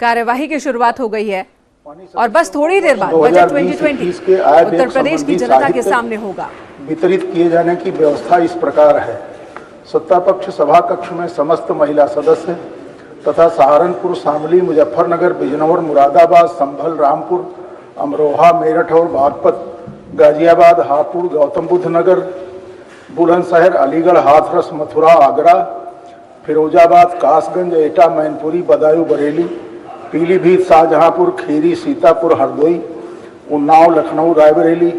कार्यवाही की शुरुआत हो गई है और बस थोड़ी देर बाद बजट 2020 उत्तर प्रदेश की जनता के सामने होगा। वितरित किए जाने की व्यवस्था इस प्रकार है। सत्ता पक्ष सभा कक्ष में समस्त महिला सदस्य तथा सहारनपुर, शामली, मुजफ्फरनगर, बिजनौर, मुरादाबाद, संभल, रामपुर, अमरोहा, मेरठ और बागपत, गाजियाबाद, हापुड़, गौतम बुद्ध नगर, बुलंदशहर, अलीगढ़, हाथरस, मथुरा, आगरा, फिरोजाबाद, कासगंज, एटा, मैनपुरी, बदायूं, बरेली, पीलीभीत, शाहजहांपुर, खीरी, सीतापुर, हरदोई, उन्नाव, लखनऊ, रायबरेली,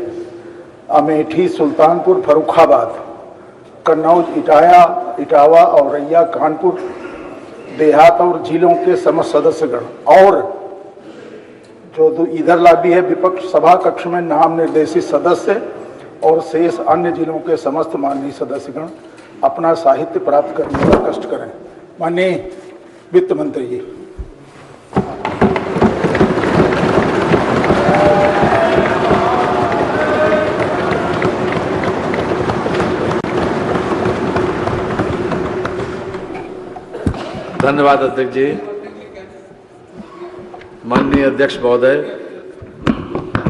अमेठी, सुल्तानपुर, फर्रुखाबाद, कन्नौज, इटावा, औरैया, कानपुर देहात और जिलों के समस्त सदस्यगण और जो इधर लाभी है विपक्ष सभा कक्ष में नाम निर्देशित सदस्य और शेष अन्य जिलों के समस्त माननीय सदस्यगण अपना साहित्य प्राप्त करने का कष्ट करें। माननीय वित्त मंत्री जी। धन्यवाद अध्यक्ष जी। माननीय अध्यक्ष महोदय,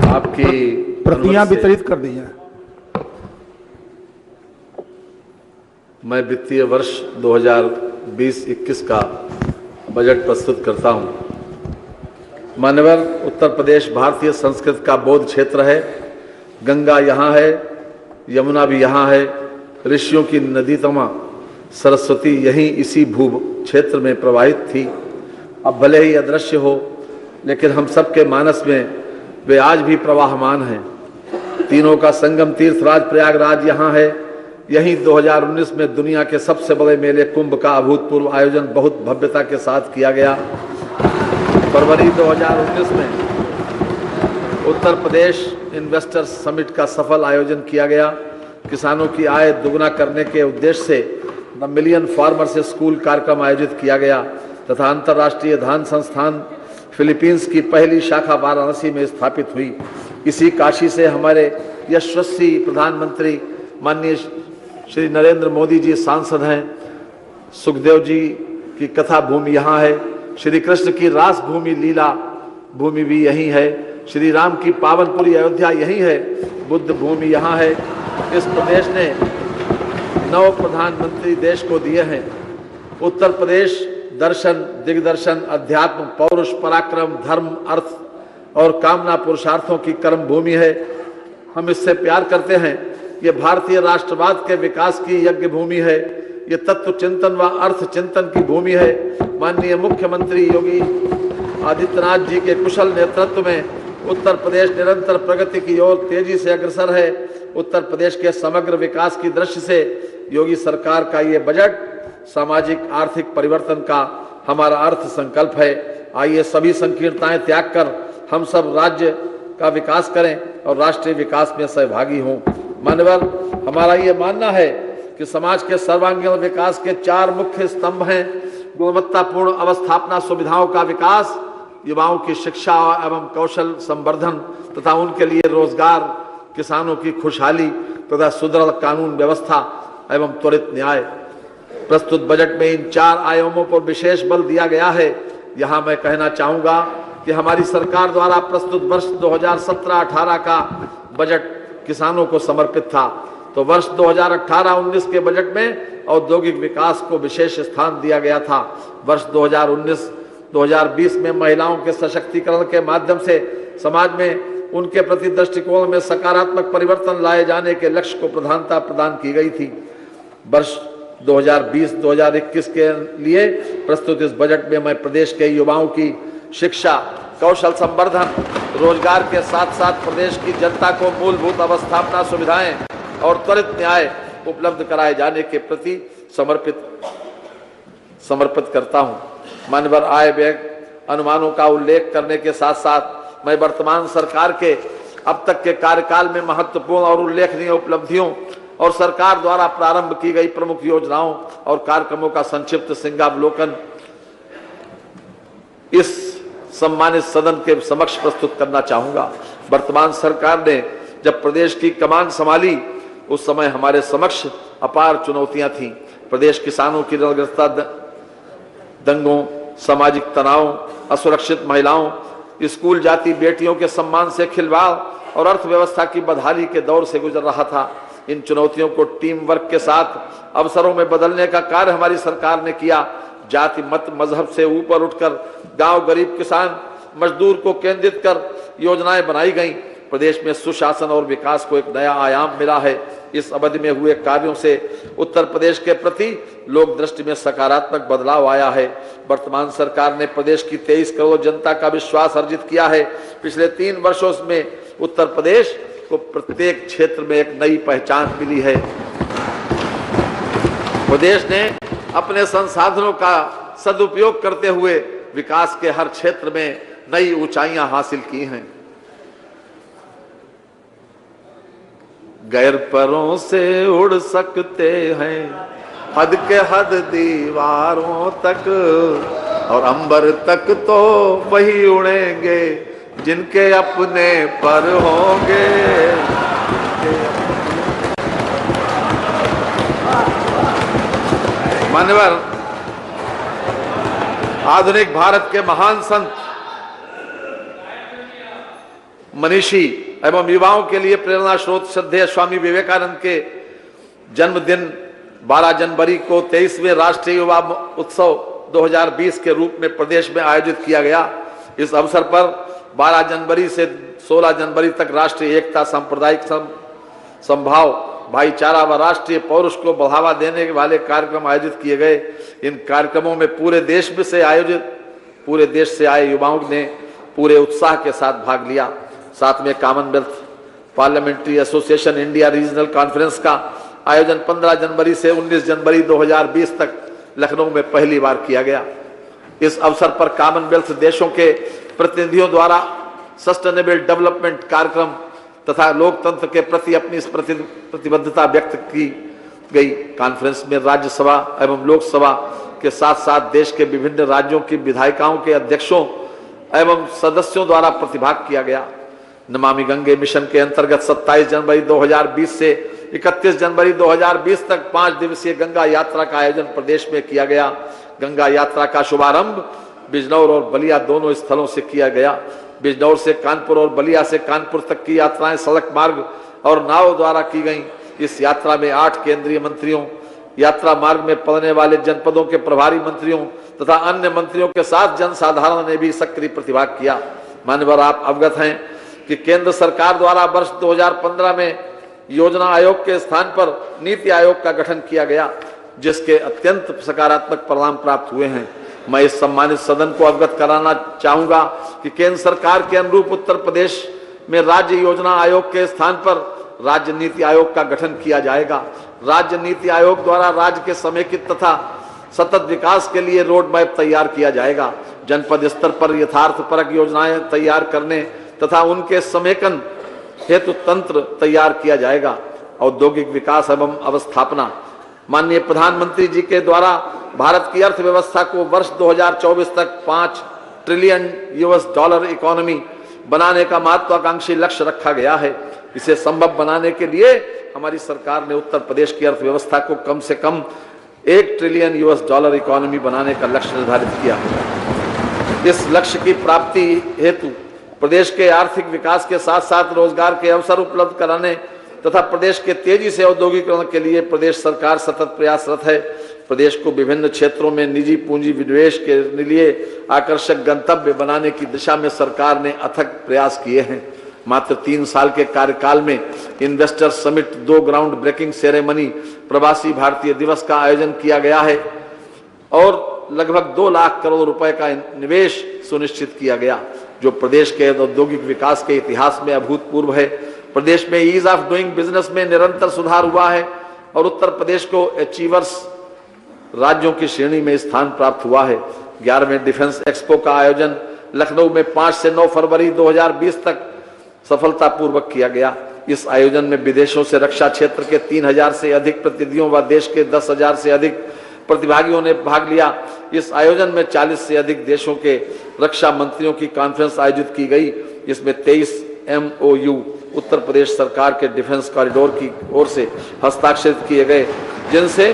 आपकी प्रतियां वितरित कर दी हैं। मैं वित्तीय वर्ष 2020-21 का बजट प्रस्तुत करता हूं। मान्यवर, उत्तर प्रदेश भारतीय संस्कृति का बौद्ध क्षेत्र है। गंगा यहाँ है, यमुना भी यहाँ है, ऋषियों की नदी तमा सरस्वती यहीं इसी भू क्षेत्र में प्रवाहित थी। अब भले ही अदृश्य हो, लेकिन हम सबके मानस में वे आज भी प्रवाहमान हैं। तीनों का संगम तीर्थराज प्रयागराज यहाँ है। यहीं 2019 में दुनिया के सबसे बड़े मेले कुंभ का अभूतपूर्व आयोजन बहुत भव्यता के साथ किया गया। फरवरी 2019 में उत्तर प्रदेश इन्वेस्टर्स समिट का सफल आयोजन किया गया। किसानों की आय दोगुना करने के उद्देश्य से द मिलियन फार्मर्स स्कूल कार्यक्रम आयोजित किया गया तथा अंतर्राष्ट्रीय धान संस्थान फिलीपींस की पहली शाखा वाराणसी में स्थापित हुई। इसी काशी से हमारे यशस्वी प्रधानमंत्री माननीय श्री नरेंद्र मोदी जी सांसद हैं। सुखदेव जी की कथा भूमि यहाँ है। श्री कृष्ण की रास भूमि लीला भूमि भी यहीं है। श्री राम की पावनपुरी अयोध्या यहीं है। बुद्ध भूमि यहाँ है। इस प्रदेश ने 9 प्रधानमंत्री देश को दिए हैं। उत्तर प्रदेश दर्शन, दिग्दर्शन, अध्यात्म, पौरुष, पराक्रम, धर्म, अर्थ और कामना पुरुषार्थों की कर्म भूमि है। हम इससे प्यार करते हैं। ये भारतीय राष्ट्रवाद के विकास की यज्ञ भूमि है। ये तत्व चिंतन व अर्थ चिंतन की भूमि है। माननीय मुख्यमंत्री योगी आदित्यनाथ जी के कुशल नेतृत्व में उत्तर प्रदेश निरंतर प्रगति की ओर तेजी से अग्रसर है। उत्तर प्रदेश के समग्र विकास की दृष्टि से योगी सरकार का ये बजट सामाजिक आर्थिक परिवर्तन का हमारा अर्थ संकल्प है। आइए सभी संकीर्णताएं त्याग कर हम सब राज्य का विकास करें और राष्ट्रीय विकास में सहभागी हों। मानवर, हमारा ये मानना है कि समाज के सर्वांगीण विकास के 4 मुख्य स्तंभ हैं। गुणवत्तापूर्ण अवस्थापना सुविधाओं का विकास, युवाओं की शिक्षा एवं कौशल संवर्धन तथा उनके लिए रोजगार, किसानों की खुशहाली तथा सुदृढ़ कानून व्यवस्था एवं त्वरित न्याय। प्रस्तुत बजट में इन 4 आयामों पर विशेष बल दिया गया है। यहाँ मैं कहना चाहूँगा कि हमारी सरकार द्वारा प्रस्तुत वर्ष 2017-18 का बजट किसानों को समर्पित था, तो वर्ष 2018-19 के बजट में औद्योगिक विकास को विशेष स्थान दिया गया था। वर्ष 2019-2020 में महिलाओं के सशक्तिकरण के माध्यम से समाज में उनके प्रति दृष्टिकोण में सकारात्मक परिवर्तन लाए जाने के लक्ष्य को प्रधानता प्रदान की गई थी। वर्ष 2020-2021 के लिए प्रस्तुत इस बजट में मैं प्रदेश के युवाओं की शिक्षा, कौशल संवर्धन, रोजगार के साथ साथ प्रदेश की जनता को मूलभूत अवस्थापना सुविधाएं और त्वरित न्याय उपलब्ध कराए जाने के प्रति समर्पित करता हूं। मानवर, आय व्यय अनुमानों का उल्लेख करने के साथ साथ मैं वर्तमान सरकार के अब तक के कार्यकाल में महत्वपूर्ण और उल्लेखनीय उपलब्धियों और सरकार द्वारा प्रारंभ की गई प्रमुख योजनाओं और कार्यक्रमों का संक्षिप्त सिंहावलोकन इस सम्मानित सदन के समक्ष प्रस्तुत करना चाहूंगा। वर्तमान सरकार ने जब प्रदेश की कमान संभाली, उस समय हमारे समक्ष अपार चुनौतियां थीं। प्रदेश किसानों की ऋणग्रस्तता, दंगों, सामाजिक तनाव, असुरक्षित महिलाओं, स्कूल जाती बेटियों के सम्मान से खिलवाड़ और अर्थव्यवस्था की बदहाली के दौर से गुजर रहा था। इन चुनौतियों को टीम वर्क के साथ अवसरों में बदलने का कार्य हमारी सरकार ने किया। जाति मत मजहब से ऊपर उठकर गांव, गरीब, किसान, मजदूर को केंद्रित कर योजनाएं बनाई गईं। प्रदेश में सुशासन और विकास को एक नया आयाम मिला है। इस अवधि में हुए कार्यों से उत्तर प्रदेश के प्रति लोक दृष्टि में सकारात्मक बदलाव आया है। वर्तमान सरकार ने प्रदेश की 23 करोड़ जनता का विश्वास अर्जित किया है। पिछले 3 वर्षों में उत्तर प्रदेश को प्रत्येक क्षेत्र में एक नई पहचान मिली है। प्रदेश ने अपने संसाधनों का सदुपयोग करते हुए विकास के हर क्षेत्र में नई ऊंचाइयां हासिल की हैं। गैर परों से उड़ सकते हैं हद के हद दीवारों तक, और अंबर तक तो वही उड़ेंगे जिनके अपने पर होंगे। मान्यवर, आधुनिक भारत के महान संत, मनीषी एवं युवाओं के लिए प्रेरणा स्रोत श्रद्धेय स्वामी विवेकानंद के जन्मदिन 12 जनवरी को 23वें राष्ट्रीय युवा उत्सव 2020 के रूप में प्रदेश में आयोजित किया गया। इस अवसर पर 12 जनवरी से 16 जनवरी तक राष्ट्रीय एकता, सांप्रदायिक समभाव, भाईचारा व राष्ट्रीय पौरुष को बढ़ावा देने वाले कार्यक्रम आयोजित किए गए। इन कार्यक्रमों में पूरे देश से आए युवाओं ने पूरे उत्साह के साथ भाग लिया। साथ में Commonwealth parliamentary association India regional conference का आयोजन 15 जनवरी से 19 जनवरी 2020 तक लखनऊ में पहली बार किया गया। इस अवसर पर कॉमनवेल्थ देशों के प्रतिनिधियों द्वारा सस्टेनेबल डेवलपमेंट कार्यक्रम तथा लोकतंत्र के प्रति अपनी प्रतिबद्धता व्यक्त की गई। कॉन्फ्रेंस में राज्यसभा एवं लोकसभा के साथ साथ देश के विभिन्न राज्यों की विधायिकाओं के अध्यक्षों एवं सदस्यों द्वारा प्रतिभाग किया गया। नमामि गंगे मिशन के अंतर्गत 27 जनवरी 2020 से 31 जनवरी 2020 तक 5 दिवसीय गंगा यात्रा का आयोजन प्रदेश में किया गया। गंगा यात्रा का शुभारंभ बिजनौर और बलिया दोनों स्थलों से किया गया। बिजनौर से कानपुर और बलिया से कानपुर तक की यात्राएं सड़क मार्ग और नाव द्वारा की गईं। इस यात्रा में 8 केंद्रीय मंत्रियों, यात्रा मार्ग में पड़ने वाले जनपदों के प्रभारी मंत्रियों तथा अन्य मंत्रियों के साथ जनसाधारण ने भी सक्रिय प्रतिभाग किया। मान्यवर, आप अवगत हैं कि केंद्र सरकार द्वारा वर्ष 2015 में योजना आयोग के स्थान पर नीति आयोग का गठन किया गया, जिसके अत्यंत सकारात्मक परिणाम प्राप्त हुए हैं। मैं इस सम्मानित सदन को अवगत कराना चाहूंगा कि केंद्र सरकार के अनुरूप उत्तर प्रदेश में राज्य योजना आयोग के स्थान पर राज्य नीति आयोग का गठन किया जाएगा। राज्य नीति आयोग द्वारा राज्य के समेकित तथा सतत विकास के लिए रोड मैप तैयार किया जाएगा। जनपद स्तर पर यथार्थपरक योजनाएं तैयार करने तथा उनके समेकन हेतु तंत्र तैयार किया जाएगा। औद्योगिक विकास एवं अवस्थापना, माननीय प्रधानमंत्री जी के द्वारा भारत की अर्थव्यवस्था को वर्ष 2024 तक $5 ट्रिलियन इकोनॉमी बनाने का महत्वाकांक्षी लक्ष्य रखा गया है। इसे संभव बनाने के लिए हमारी सरकार ने उत्तर प्रदेश की अर्थव्यवस्था को कम से कम $1 ट्रिलियन इकोनॉमी बनाने का लक्ष्य निर्धारित किया है। इस लक्ष्य की प्राप्ति हेतु प्रदेश के आर्थिक विकास के साथ साथ रोजगार के अवसर उपलब्ध कराने तथा प्रदेश के तेजी से औद्योगिकरण के लिए प्रदेश सरकार सतत प्रयासरत है। प्रदेश को विभिन्न क्षेत्रों में निजी पूंजी विनिवेश के लिए आकर्षक गंतव्य बनाने की दिशा में सरकार ने अथक प्रयास किए हैं। मात्र 3 साल के कार्यकाल में investor summit, 2 ground breaking ceremony, Pravasi Bharatiya दिवस का आयोजन किया गया है और लगभग 2 लाख करोड़ रुपए का निवेश सुनिश्चित किया गया, जो प्रदेश के औद्योगिक विकास के इतिहास में अभूतपूर्व है। प्रदेश में ईज ऑफ डूइंग बिजनेस में निरंतर सुधार हुआ है और उत्तर प्रदेश को अचीवर्स राज्यों की श्रेणी में स्थान प्राप्त हुआ है। 11वें डिफेंस एक्सपो का आयोजन लखनऊ में 5 से 9 फरवरी 2020 तक सफलतापूर्वक किया गया। इस आयोजन में विदेशों से रक्षा क्षेत्र के 3000 से अधिक प्रतिनिधियों व देश के 10,000 से अधिक प्रतिभागियों ने भाग लिया। इस आयोजन में 40 से अधिक देशों के रक्षा मंत्रियों की कॉन्फ्रेंस आयोजित की गई। इसमें 23 MOU उत्तर प्रदेश सरकार के डिफेंस कॉरिडोर की ओर से हस्ताक्षरित किए गए, जिनसे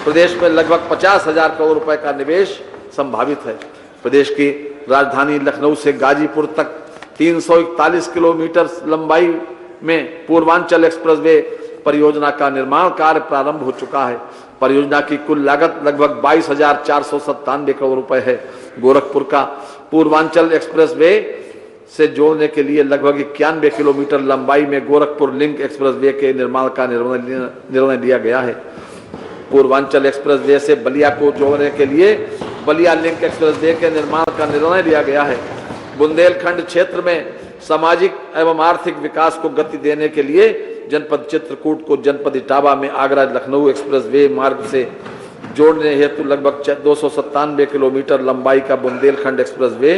प्रदेश में लगभग 50,000 करोड़ रुपए का निवेश संभावित है। प्रदेश की राजधानी लखनऊ से गाजीपुर तक 341 किलोमीटर लंबाई में पूर्वांचल एक्सप्रेसवे परियोजना का निर्माण कार्य प्रारंभ हो चुका है। परियोजना की कुल लागत लगभग 22,497 करोड़ रुपए है। गोरखपुर का पूर्वांचल एक्सप्रेसवे से जोड़ने के लिए लगभग 91 किलोमीटर लंबाई में गोरखपुर लिंक एक्सप्रेसवे के निर्माण का निर्णय लिया गया है। पूर्वांचल एक्सप्रेसवे से बलिया को जोड़ने के लिए बलिया लिंक एक्सप्रेसवे के निर्माण का निर्णय लिया गया है। बुंदेलखंड क्षेत्र में सामाजिक एवं आर्थिक विकास को गति देने के लिए जनपद चित्रकूट को जनपद इटावा में आगरा लखनऊ एक्सप्रेसवे मार्ग से जोड़ने हेतु लगभग 297 किलोमीटर लंबाई का बुंदेलखंड एक्सप्रेसवे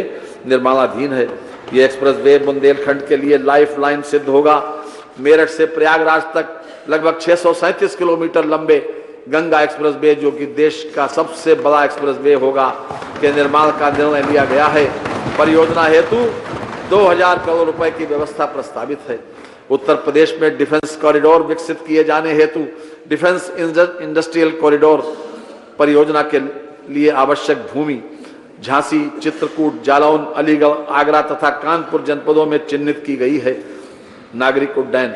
निर्माणाधीन है। यह एक्सप्रेसवे बुंदेलखंड के लिए लाइफ लाइन सिद्ध होगा। मेरठ से प्रयागराज तक लगभग 637 किलोमीटर लंबे गंगा एक्सप्रेसवे, जो कि देश का सबसे बड़ा एक्सप्रेसवे होगा, के निर्माण का निर्णय लिया गया है। परियोजना हेतु 2000 करोड़ रुपए की व्यवस्था प्रस्तावित है। उत्तर प्रदेश में डिफेंस कॉरिडोर विकसित किए जाने हेतु डिफेंस इंडस्ट्रियल कॉरिडोर परियोजना के लिए आवश्यक भूमि झांसी, चित्रकूट, जालौन, अलीगढ़, आगरा तथा कानपुर जनपदों में चिन्हित की गई है। नागरिक उड्डयन,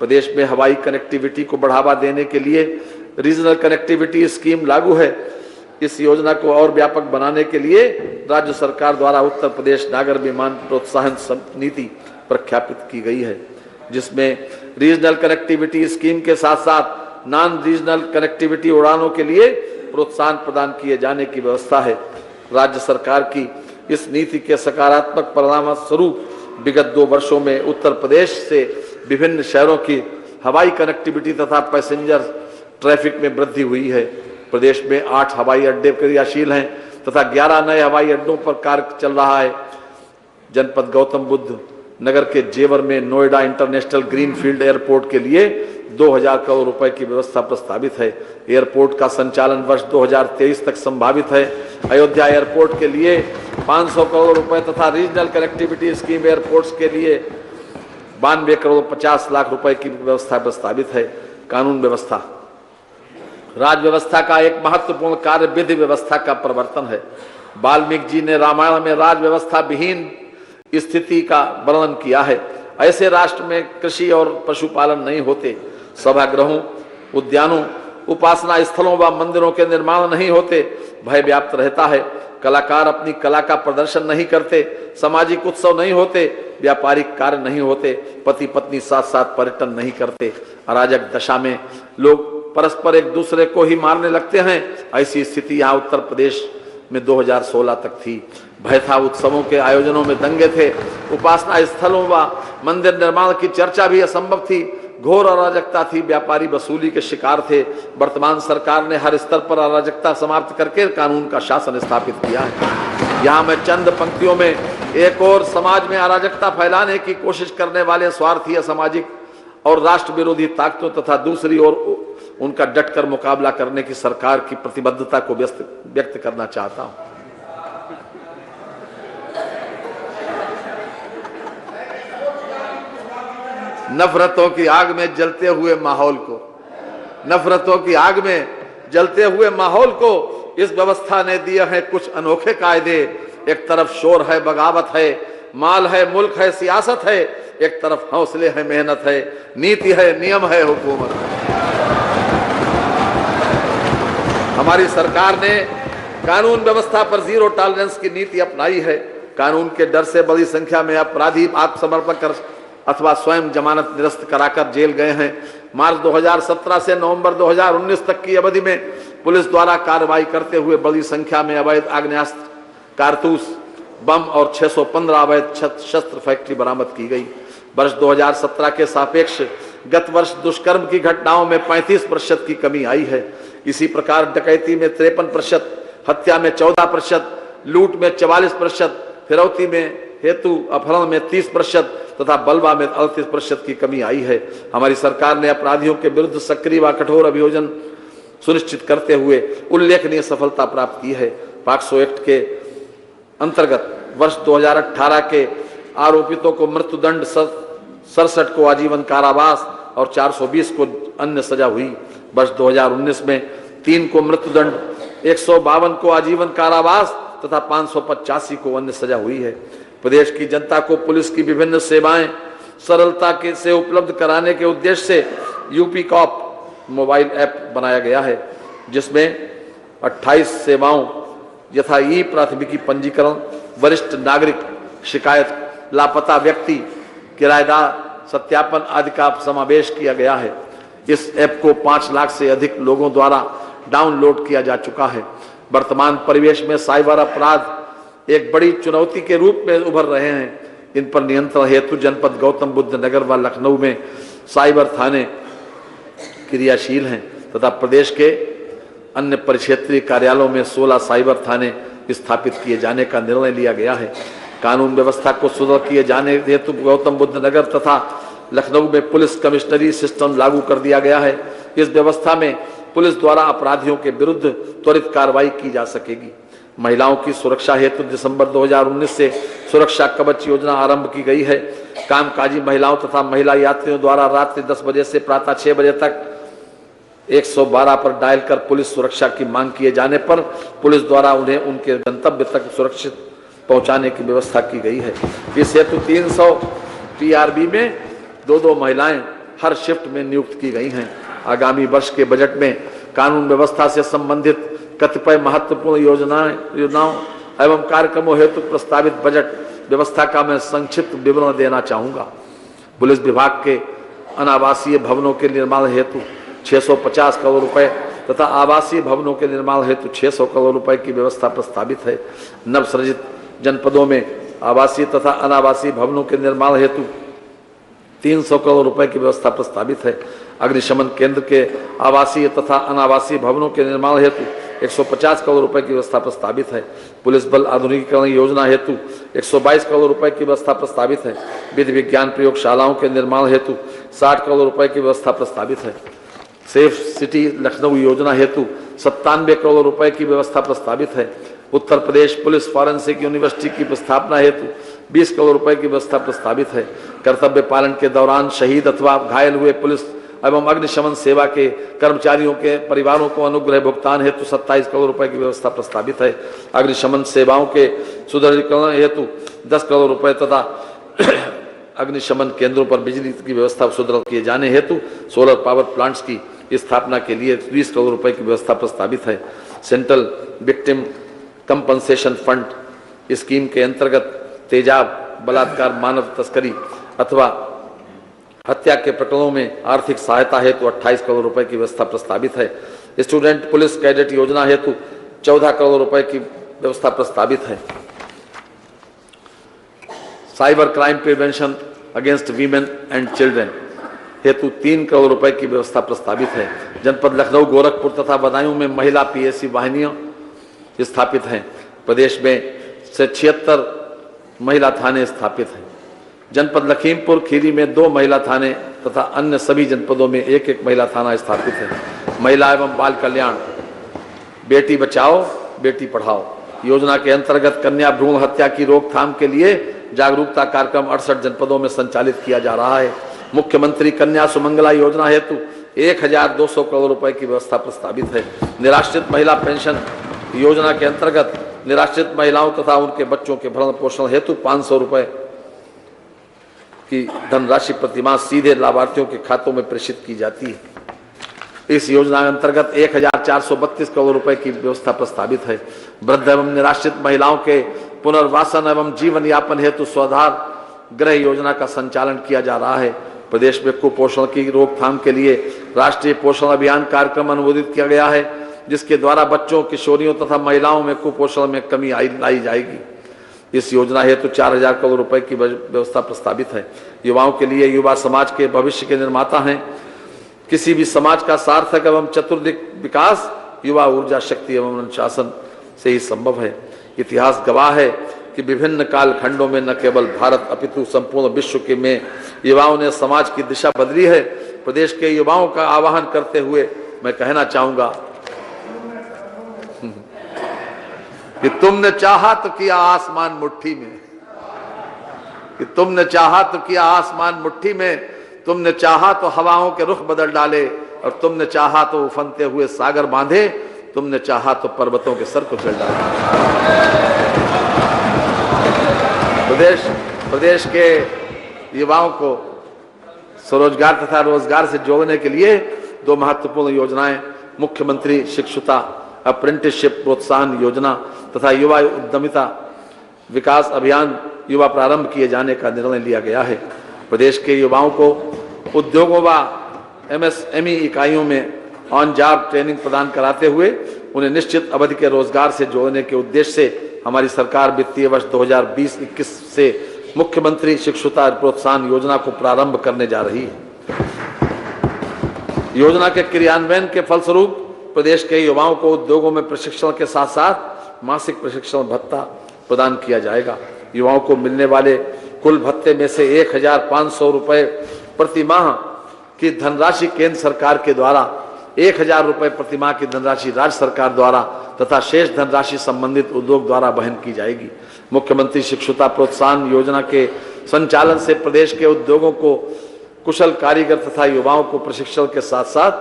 प्रदेश में हवाई कनेक्टिविटी को बढ़ावा देने के लिए रीजनल कनेक्टिविटी स्कीम लागू है। इस योजना को और व्यापक बनाने के लिए राज्य सरकार द्वारा उत्तर प्रदेश नागर विमान प्रोत्साहन नीति प्रख्यापित की गई है, जिसमें रीजनल कनेक्टिविटी स्कीम के साथ साथ नॉन रीजनल कनेक्टिविटी उड़ानों के लिए प्रोत्साहन प्रदान किए जाने की व्यवस्था है। राज्य सरकार की इस नीति के सकारात्मक परिणाम स्वरूप विगत 2 वर्षों में उत्तर प्रदेश से विभिन्न शहरों की हवाई कनेक्टिविटी तथा पैसेंजर ट्रैफिक में वृद्धि हुई है। प्रदेश में 8 हवाई अड्डे क्रियाशील हैं तथा 11 नए हवाई अड्डों पर कार्य चल रहा है। जनपद गौतम बुद्ध नगर के जेवर में नोएडा इंटरनेशनल ग्रीनफील्ड एयरपोर्ट के लिए 2000 करोड़ रुपए की व्यवस्था प्रस्तावित है। एयरपोर्ट का संचालन वर्ष 2023 तक संभावित है। अयोध्या एयरपोर्ट के लिए 500 करोड़ रुपए तथा रीजनल कनेक्टिविटी स्कीम एयरपोर्ट्स के लिए 92 करोड़ 50 लाख रुपए की व्यवस्था प्रस्तावित है। कानून व्यवस्था, राज्य व्यवस्था का एक महत्वपूर्ण कार्य विधि व्यवस्था का प्रवर्तन है। वाल्मीकि जी ने रामायण में राज व्यवस्था विहीन स्थिति का वर्णन किया है। ऐसे राष्ट्र में कृषि और पशुपालन नहीं होते, सभागृहों, उद्यानों, उपासना स्थलों व मंदिरों के निर्माण नहीं होते, भय व्याप्त रहता है, कलाकार अपनी कला का प्रदर्शन नहीं करते, सामाजिक उत्सव नहीं होते, व्यापारिक कार्य नहीं होते, पति पत्नी साथ साथ पर्यटन नहीं करते, अराजक दशा में लोग परस्पर एक दूसरे को ही मारने लगते हैं। ऐसी स्थिति यहाँ उत्तर प्रदेश में 2016 तक थी। भय था, उत्सवों के आयोजनों में दंगे थे, उपासना स्थलों व मंदिर निर्माण की चर्चा भी असंभव थी, घोर अराजकता थी, व्यापारी वसूली के शिकार थे। वर्तमान सरकार ने हर स्तर पर अराजकता समाप्त करके कानून का शासन स्थापित किया है। यहाँ मैं चंद पंक्तियों में एक और समाज में अराजकता फैलाने की कोशिश करने वाले स्वार्थी, असामाजिक और राष्ट्र विरोधी ताकतों तथा दूसरी ओर उनका डटकर मुकाबला करने की सरकार की प्रतिबद्धता को व्यक्त करना चाहता हूं। नफरतों की आग में जलते हुए माहौल को, नफरतों की आग में जलते हुए माहौल को इस व्यवस्था ने दिए हैं कुछ अनोखे कायदे। एक तरफ शोर है, बगावत है, माल है, मुल्क है, सियासत है, एक तरफ हौसले है, मेहनत है, नीति है, नियम है, हुकूमत है। हमारी सरकार ने कानून व्यवस्था पर जीरो टॉलरेंस की नीति अपनाई है। कानून के डर से बड़ी संख्या में अपराधी आत्मसमर्पण कर अथवा स्वयं जमानत निरस्त कराकर जेल गए हैं। मार्च 2017 से नवंबर 2019 तक की अवधि में पुलिस द्वारा कार्रवाई करते हुए बड़ी संख्या में अवैध आग्नेयास्त्र, कारतूस, बम और 615 अवैध शस्त्र फैक्ट्री बरामद की गई। वर्ष 2017 के सापेक्ष गत वर्ष दुष्कर्म की घटनाओं में 35% की कमी आई है। इसी प्रकार डकैती में 53%, हत्या में 14%, लूट में 44%, फिरौती में हेतु अपहरण में 30% तथा बलवा में 38% की कमी आई है। हमारी सरकार ने अपराधियों के विरुद्ध सक्रिय व कठोर अभियोजन सुनिश्चित करते हुए उल्लेखनीय सफलता प्राप्त की है। पॉक्सो एक्ट के अंतर्गत वर्ष 2018 के आरोपितों को मृत्युदंड, 67 को आजीवन कारावास और 420 को अन्य सजा हुई। वर्ष 2019 में 3 को मृत्युदंड, 152 को आजीवन कारावास तथा 585 को अन्य सजा हुई है। प्रदेश की जनता को पुलिस की विभिन्न सेवाएं सरलता से उपलब्ध कराने के उद्देश्य से यूपी कॉप मोबाइल ऐप बनाया गया है, जिसमें 28 सेवाओं यथा ई प्राथमिकी पंजीकरण, वरिष्ठ नागरिक शिकायत, लापता व्यक्ति, किराएदार सत्यापन आदि का समावेश किया गया है। इस ऐप को 5 लाख से अधिक लोगों द्वारा डाउनलोड किया जा चुका है। वर्तमान परिवेश में साइबर अपराध एक बड़ी चुनौती के रूप में उभर रहे हैं। इन पर नियंत्रण हेतु जनपद गौतम बुद्ध नगर व लखनऊ में साइबर थाने क्रियाशील हैं तथा प्रदेश के अन्य परिक्षेत्रीय कार्यालयों में 16 साइबर थाने स्थापित किए जाने का निर्णय लिया गया है। कानून व्यवस्था को सुदृढ़ किए जाने हेतु गौतम बुद्ध नगर तथा लखनऊ में पुलिस कमिश्नरी सिस्टम लागू कर दिया गया है। इस व्यवस्था में पुलिस द्वारा अपराधियों के विरुद्ध त्वरित कार्रवाई की जा सकेगी। महिलाओं की सुरक्षा हेतु दिसंबर 2019 से सुरक्षा कवच योजना आरंभ की गई है। कामकाजी महिलाओं तथा महिला यात्रियों द्वारा रात्रि 10 बजे से प्रातः 6 बजे तक 112 पर डायल कर पुलिस सुरक्षा की मांग किए जाने पर पुलिस द्वारा उन्हें उनके गंतव्य तक सुरक्षित पहुंचाने की व्यवस्था की गई है। इस हेतु 300 टीआरबी में 2-2 महिलाएं हर शिफ्ट में नियुक्त की गई हैं। आगामी वर्ष के बजट में कानून व्यवस्था से संबंधित कतिपय महत्वपूर्ण योजनाओं एवं कार्यक्रमों हेतु प्रस्तावित बजट व्यवस्था का मैं संक्षिप्त विवरण देना चाहूंगा। पुलिस विभाग के अनावासीय भवनों के निर्माण हेतु 650 करोड़ रुपए तथा आवासीय भवनों के निर्माण हेतु 600 करोड़ रुपए की व्यवस्था प्रस्तावित है। नवसृजित जनपदों में आवासीय तथा अनावासीय भवनों के निर्माण हेतु 300 करोड़ रुपए की व्यवस्था प्रस्तावित है। अग्निशमन केंद्र के आवासीय तथा अनावासीय भवनों के निर्माण हेतु 150 करोड़ रुपए की व्यवस्था प्रस्तावित है। पुलिस बल आधुनिकीकरण योजना हेतु 122 करोड़ रुपए की व्यवस्था प्रस्तावित है। विधि विज्ञान प्रयोगशालाओं के निर्माण हेतु 60 करोड़ रुपए की व्यवस्था प्रस्तावित है। सेफ सिटी लखनऊ योजना हेतु 97 करोड़ रुपए की व्यवस्था प्रस्तावित है। Uttar Pradesh police forensic university की स्थापना हेतु 20 करोड़ रुपए की व्यवस्था प्रस्तावित है। कर्तव्य पालन के दौरान शहीद अथवा घायल हुए पुलिस एवं अग्निशमन सेवा के कर्मचारियों के परिवारों को अनुग्रह भुगतान हेतु 27 करोड़ रुपए की व्यवस्था प्रस्तावित है। अग्निशमन सेवाओं के सुदृढ़ीकरण हेतु 10 करोड़ रुपए तथा अग्निशमन केंद्रों पर बिजली की व्यवस्था सुदृढ़ किए जाने हेतु सोलर पावर प्लांट्स की स्थापना के लिए 20 करोड़ रुपए की व्यवस्था प्रस्तावित है। Central victim compensation fund scheme के अंतर्गत तेजाब, बलात्कार, मानव तस्करी अथवा हत्या के प्रकरणों में आर्थिक सहायता हेतु 28 करोड़ रुपए की व्यवस्था प्रस्तावित है। स्टूडेंट पुलिस कैडेट योजना हेतु 14 करोड़ रुपए की व्यवस्था प्रस्तावित है। Cyber crime prevention against women and children हेतु 3 करोड़ रुपए की व्यवस्था प्रस्तावित है। जनपद लखनऊ, गोरखपुर तथा बदायूं में महिला पीएससी वाहिनियां स्थापित हैं। प्रदेश में से 76 महिला थाने स्थापित हैं। जनपद लखीमपुर खीरी में 2 महिला थाने तथा अन्य सभी जनपदों में 1-1 महिला थाना स्थापित है। महिला एवं बाल कल्याण बेटी बचाओ बेटी पढ़ाओ योजना के अंतर्गत कन्या भ्रूण हत्या की रोकथाम के लिए जागरूकता कार्यक्रम 68 जनपदों में संचालित किया जा रहा है। मुख्यमंत्री कन्या सुमंगला योजना हेतु 1200 करोड़ रुपए की व्यवस्था प्रस्तावित है। निराश्रित महिला पेंशन योजना के अंतर्गत निराश्रित महिलाओं तथा उनके बच्चों के भरण पोषण हेतु 500 रुपए की धनराशि प्रतिमाह सीधे लाभार्थियों के खातों में प्रेषित की जाती है। इस योजना के अंतर्गत 1432 करोड़ रुपए की व्यवस्था प्रस्तावित है। वृद्ध एवं निराश्रित महिलाओं के पुनर्वासन एवं जीवन यापन हेतु स्वाधार गृह योजना का संचालन किया जा रहा है। प्रदेश में कुपोषण की रोकथाम के लिए राष्ट्रीय पोषण अभियान कार्यक्रम अनुमोदित किया गया है, जिसके द्वारा बच्चों, किशोरियों तथा महिलाओं में कुपोषण में कमी लाई जाएगी। इस योजना हेतु 4000 करोड़ रुपए की व्यवस्था प्रस्तावित है। युवाओं के लिए युवा समाज के भविष्य के निर्माता हैं। किसी भी समाज का सार्थक एवं चतुर्दिक विकास युवा ऊर्जा, शक्ति एवं अनुशासन से ही संभव है। इतिहास गवाह है कि विभिन्न कालखंडों में न केवल भारत अपितु संपूर्ण विश्व के में युवाओं ने समाज की दिशा बदली है। प्रदेश के युवाओं का आह्वान करते हुए मैं कहना चाहूंगा कि तुमने चाहा तो किया आसमान मुट्ठी में, कि तुमने चाहा तो किया आसमान मुट्ठी में, तुमने चाहा तो हवाओं के रुख बदल डाले और तुमने चाहा तो उफनते हुए सागर बांधे। तुमने चाहा तो पर्वतों के सर कुचल डाला। प्रदेश के युवाओं को स्वरोजगार तथा रोजगार से जोड़ने के लिए दो महत्वपूर्ण योजनाएं, मुख्यमंत्री शिक्षुता अप्रेंटिसशिप प्रोत्साहन योजना तथा युवा उद्यमिता विकास अभियान युवा प्रारंभ किए जाने का निर्णय लिया गया है। प्रदेश के युवाओं को उद्योगों व MSME इकाइयों में ऑन जॉब ट्रेनिंग प्रदान कराते हुए उन्हें निश्चित अवधि के रोजगार से जोड़ने के उद्देश्य से हमारी सरकार वित्तीय वर्ष 2020-21 से मुख्यमंत्री शिक्षुता प्रोत्साहन योजना को प्रारंभ करने जा रही है। योजना के क्रियान्वयन के फलस्वरूप प्रदेश के युवाओं को उद्योगों में प्रशिक्षण के साथ साथ मासिक प्रशिक्षण भत्ता प्रदान किया जाएगा। युवाओं को मिलने वाले कुल भत्ते में से 1,500 रुपए प्रति माह की धनराशि केंद्र सरकार के द्वारा, 1,000 रुपए प्रति माह की धनराशि राज्य सरकार द्वारा तथा शेष धनराशि संबंधित उद्योग द्वारा वहन की जाएगी। मुख्यमंत्री शिक्षुता प्रोत्साहन योजना के संचालन से प्रदेश के उद्योगों को कुशल कारीगर तथा युवाओं को प्रशिक्षण के साथ साथ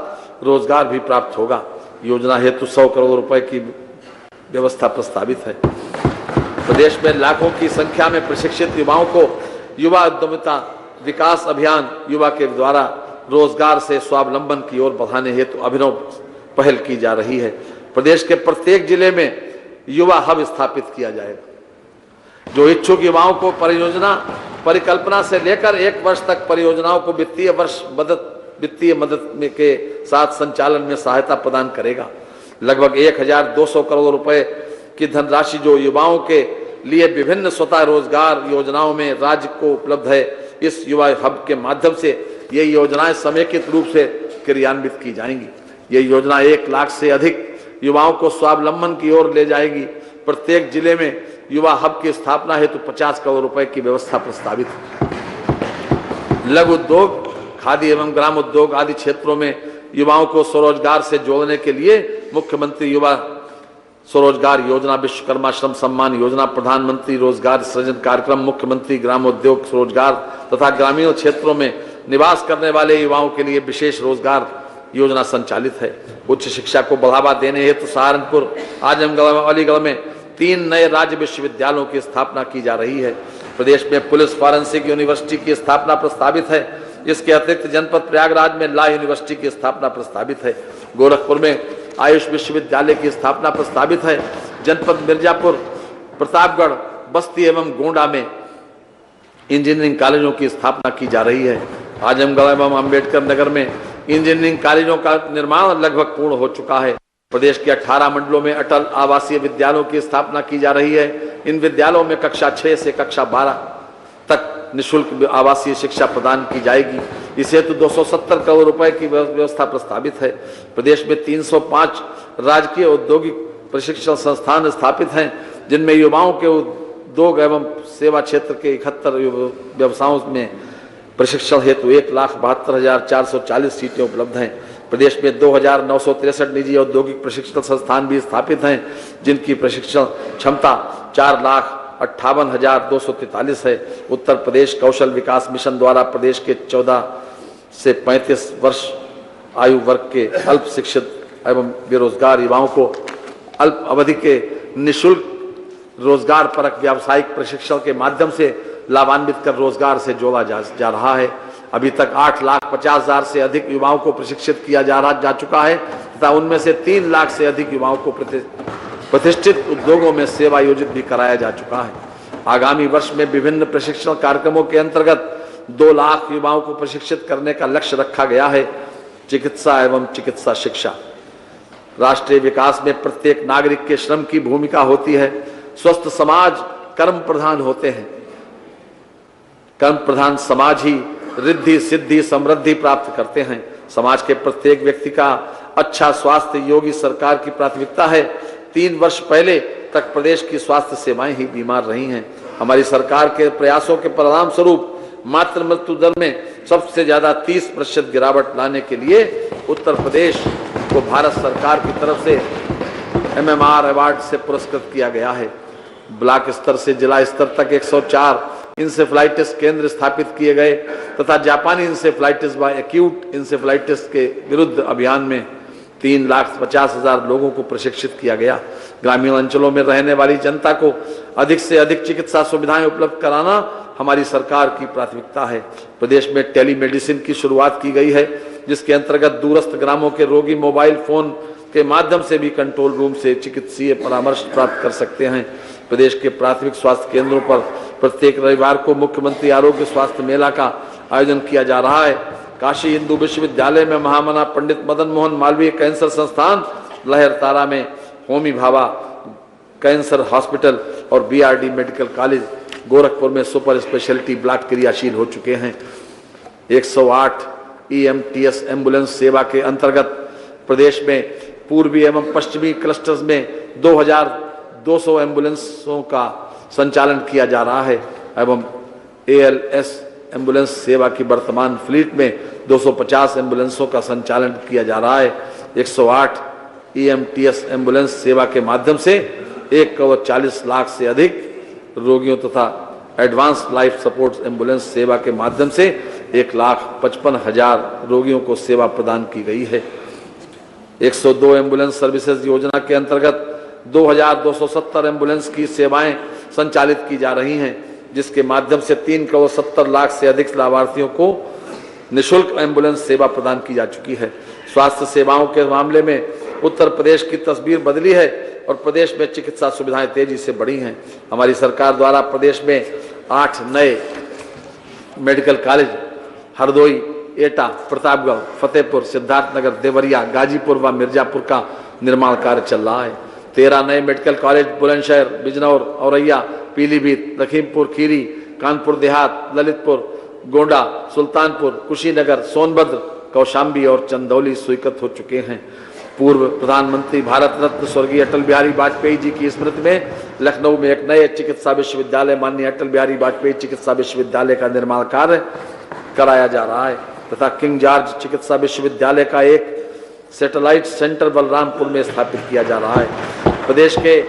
रोजगार भी प्राप्त होगा। योजना हेतु 100 करोड़ रुपए की व्यवस्था प्रस्तावित है। प्रदेश में लाखों की संख्या में प्रशिक्षित युवाओं को युवा उद्यमिता विकास अभियान युवा के द्वारा रोजगार से स्वावलंबन की ओर बढ़ाने हेतु अभिनव पहल की जा रही है। प्रदेश के प्रत्येक जिले में युवा हब स्थापित किया जाएगा। जो इच्छुक युवाओं को परियोजना परिकल्पना से लेकर 1 वर्ष तक परियोजनाओं को वित्तीय मदद के साथ संचालन में सहायता प्रदान करेगा। लगभग 1,200 करोड़ रुपए की धनराशि जो युवाओं के लिए विभिन्न स्वतः रोजगार योजनाओं में राज्य को उपलब्ध है, इस युवा हब के माध्यम से ये योजनाएं समेकित रूप से क्रियान्वित की जाएंगी। ये योजना 1 लाख से अधिक युवाओं को स्वावलंबन की ओर ले जाएगी। प्रत्येक जिले में युवा हब की स्थापना हेतु 50 करोड़ रुपए की व्यवस्था प्रस्तावित है। लघु उद्योग, खादी एवं ग्राम उद्योग आदि क्षेत्रों में युवाओं को स्वरोजगार से जोड़ने के लिए मुख्यमंत्री युवा स्वरोजगार योजना, विश्वकर्मा श्रम सम्मान योजना, प्रधानमंत्री रोजगार सृजन कार्यक्रम, मुख्यमंत्री ग्रामोद्योग स्वरोजगार तथा ग्रामीण क्षेत्रों में निवास करने वाले युवाओं के लिए विशेष रोजगार योजना संचालित है। उच्च शिक्षा को बढ़ावा देने हेतु सहारनपुर, आजमगढ़ और अलीगढ़ में 3 नए राज्य विश्वविद्यालयों की स्थापना की जा रही है। प्रदेश में पुलिस फॉरेंसिक यूनिवर्सिटी की स्थापना प्रस्तावित है। इसके अतिरिक्त जनपद प्रयागराज में लॉ यूनिवर्सिटी की स्थापना प्रस्तावित है। गोरखपुर में आयुष विश्वविद्यालय की स्थापना प्रस्तावित है। जनपद मिर्जापुर, प्रतापगढ़, बस्ती एवं गोंडा में इंजीनियरिंग कॉलेजों की स्थापना की जा रही है। आजमगढ़ एवं अम्बेडकर नगर में इंजीनियरिंग कॉलेजों का निर्माण लगभग पूर्ण हो चुका है। प्रदेश के 18 मंडलों में अटल आवासीय विद्यालयों की स्थापना की जा रही है। इन विद्यालयों में कक्षा 6 से कक्षा 12 तक निःशुल्क आवासीय शिक्षा प्रदान की जाएगी। इस हेतु 270 करोड़ रुपए की व्यवस्था प्रस्तावित है। प्रदेश में 305 राजकीय औद्योगिक प्रशिक्षण संस्थान स्थापित हैं, जिनमें युवाओं के उद्योग एवं सेवा क्षेत्र के 71 व्यवसायों में प्रशिक्षण हेतु 1,72,440 सीटें उपलब्ध हैं। प्रदेश में 2,963 निजी औद्योगिक प्रशिक्षण संस्थान भी स्थापित हैं, जिनकी प्रशिक्षण क्षमता 4,58,243 है। उत्तर प्रदेश कौशल विकास मिशन द्वारा प्रदेश के 14 से 35 वर्ष आयु वर्ग के अल्प शिक्षित एवं बेरोजगार युवाओं को अल्प अवधि के निःशुल्क रोजगार परक व्यावसायिक प्रशिक्षण के माध्यम से लाभान्वित कर रोजगार से जोड़ा जा रहा है। अभी तक 8,50,000 से अधिक युवाओं को प्रशिक्षित किया जा चुका है तथा उनमें से 3 लाख से अधिक युवाओं को प्रतिष्ठित उद्योगों में सेवा योजित भी कराया जा चुका है। आगामी वर्ष में विभिन्न प्रशिक्षण कार्यक्रमों के अंतर्गत 2 लाख युवाओं को प्रशिक्षित करने का लक्ष्य रखा गया है। चिकित्सा एवं चिकित्सा शिक्षा, राष्ट्रीय विकास में प्रत्येक नागरिक के श्रम की भूमिका होती है। स्वस्थ समाज कर्म प्रधान होते हैं। कर्म प्रधान समाज ही रिद्धि सिद्धि समृद्धि प्राप्त करते हैं। समाज के प्रत्येक व्यक्ति का अच्छा स्वास्थ्य योगी सरकार की प्राथमिकता है। 3 वर्ष पहले तक प्रदेश की स्वास्थ्य सेवाएं ही बीमार रही हैं। हमारी सरकार के प्रयासों के परिणाम स्वरूप मातृ मृत्यु दर में सबसे ज्यादा 30% गिरावट लाने के लिए उत्तर प्रदेश को भारत सरकार की तरफ से MMR अवार्ड से पुरस्कृत किया गया है। ब्लॉक स्तर से जिला स्तर तक 104 इंसेफ्लाइटिस केंद्र स्थापित किए गए तथा जापानी इंसेफ्लाइटिस व एक्यूट इंसेफ्लाइटिस के विरुद्ध अभियान में 3,50,000 लोगों को प्रशिक्षित किया गया। ग्रामीण अंचलों में रहने वाली जनता को अधिक से अधिक चिकित्सा सुविधाएं उपलब्ध कराना हमारी सरकार की प्राथमिकता है। प्रदेश में टेलीमेडिसिन की शुरुआत की गई है, जिसके अंतर्गत दूरस्थ ग्रामों के रोगी मोबाइल फोन के माध्यम से भी कंट्रोल रूम से चिकित्सीय परामर्श प्राप्त कर सकते हैं। प्रदेश के प्राथमिक स्वास्थ्य केंद्रों पर प्रत्येक रविवार को मुख्यमंत्री आरोग्य स्वास्थ्य मेला का आयोजन किया जा रहा है। काशी हिंदू विश्वविद्यालय में महामना पंडित मदन मोहन मालवीय कैंसर संस्थान, लहरतारा में होमी भाभा कैंसर हॉस्पिटल और बीआरडी मेडिकल कॉलेज, गोरखपुर में सुपर स्पेशलिटी ब्लॉक क्रियाशील हो चुके हैं। 108 EMTS एम्बुलेंस सेवा के अंतर्गत प्रदेश में पूर्वी एवं पश्चिमी क्लस्टर्स में 2200 एम्बुलेंसों का संचालन किया जा रहा है एवं ALS एम्बुलेंस सेवा की वर्तमान फ्लीट में 250 एम्बुलेंसों का संचालन किया जा रहा है। 108 EMTS एम्बुलेंस सेवा के माध्यम से 1 करोड़ 40 लाख से अधिक रोगियों तथा एडवांस लाइफ सपोर्ट एम्बुलेंस सेवा के माध्यम से 1,55,000 रोगियों को सेवा प्रदान की गई है। 102 एम्बुलेंस सर्विसेज योजना के अंतर्गत 2,270 एम्बुलेंस की सेवाएं संचालित की जा रही हैं, जिसके माध्यम से 3 करोड़ 70 लाख से अधिक लाभार्थियों को निःशुल्क एम्बुलेंस सेवा प्रदान की जा चुकी है। स्वास्थ्य सेवाओं के मामले में उत्तर प्रदेश की तस्वीर बदली है और प्रदेश में चिकित्सा सुविधाएं तेजी से बढ़ी हैं। हमारी सरकार द्वारा प्रदेश में 8 नए मेडिकल कॉलेज हरदोई, एटा, प्रतापगढ़, फतेहपुर, सिद्धार्थनगर, देवरिया, गाजीपुर व मिर्जापुर का निर्माण कार्य चल रहा है। 13 नए मेडिकल कॉलेज बुलंदशहर, बिजनौर, औरैया, पीलीभीत, लखीमपुर खीरी, कानपुर देहात, ललितपुर, गोंडा, सुल्तानपुर, कुशीनगर, सोनभद्र, कौशाम्बी और चंदौली स्वीकृत हो चुके हैं। पूर्व प्रधानमंत्री भारत रत्न स्वर्गीय अटल बिहारी वाजपेयी जी की स्मृति में लखनऊ में एक नए चिकित्सा विश्वविद्यालय माननीय अटल बिहारी वाजपेयी चिकित्सा विश्वविद्यालय का निर्माण कार्य कराया जा रहा है तथा किंग जॉर्ज चिकित्सा विश्वविद्यालय का एक सैटेलाइट सेंटर बलरामपुर में स्थापित किया जा रहा है। प्रदेश के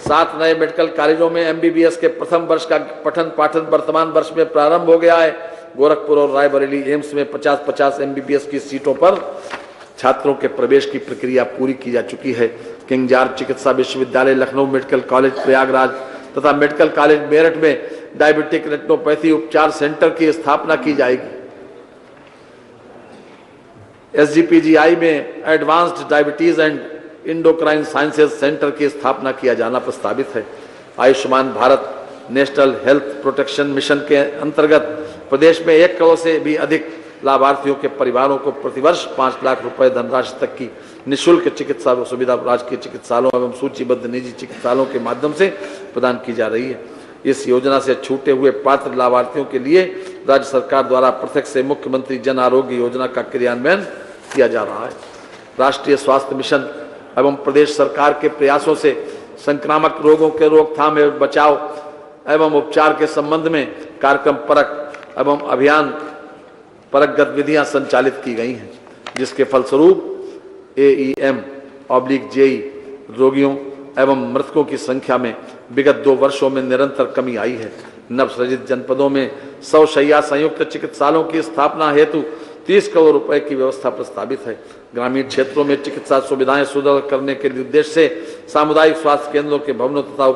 7 नए मेडिकल कॉलेजों में MBBS के प्रथम वर्ष का पठन पाठन वर्तमान वर्ष में प्रारंभ हो गया है। गोरखपुर और रायबरेली एम्स में 50-50 MBBS की सीटों पर छात्रों के प्रवेश की प्रक्रिया पूरी की जा चुकी है। किंग जॉर्ज चिकित्सा विश्वविद्यालय, लखनऊ मेडिकल कॉलेज प्रयागराज तथा मेडिकल कॉलेज मेरठ में डायबिटिक रेटिनोपैथी उपचार सेंटर की स्थापना की जाएगी। SGPGI में advanced diabetes and endocrine sciences centre की स्थापना किया जाना प्रस्तावित है। Ayushman Bharat national health protection mission के अंतर्गत प्रदेश में 1 करोड़ से भी अधिक लाभार्थियों के परिवारों को प्रतिवर्ष 5 लाख रुपए धनराशि तक की निःशुल्क चिकित्सा सुविधा राजकीय चिकित्सालयों एवं सूचीबद्ध निजी चिकित्सालयों के माध्यम से प्रदान की जा रही है। इस योजना से छूटे हुए पात्र लाभार्थियों के लिए राज्य सरकार द्वारा प्रत्यक्ष से मुख्यमंत्री जन आरोग्य योजना का क्रियान्वयन किया जा रहा है। राष्ट्रीय स्वास्थ्य मिशन एवं प्रदेश सरकार के प्रयासों से संक्रामक रोगों के रोकथाम एवं बचाव एवं उपचार के संबंध में कार्यक्रम परक एवं अभियान परक गतिविधियां संचालित की गई हैं, जिसके फलस्वरूप AEM/JE रोगियों एवं मृतकों की संख्या में विगत 2 वर्षों में निरंतर कमी आई है। नवसृजित जनपदों में 100 शैय्या संयुक्त चिकित्सालयों की स्थापना हेतु 30 करोड़ रुपए की व्यवस्था प्रस्तावित है। ग्रामीण क्षेत्रों में चिकित्सा सुविधाएं सुदृढ़ करने के उद्देश्य से सामुदायिक स्वास्थ्य केंद्रों के भवनों तथा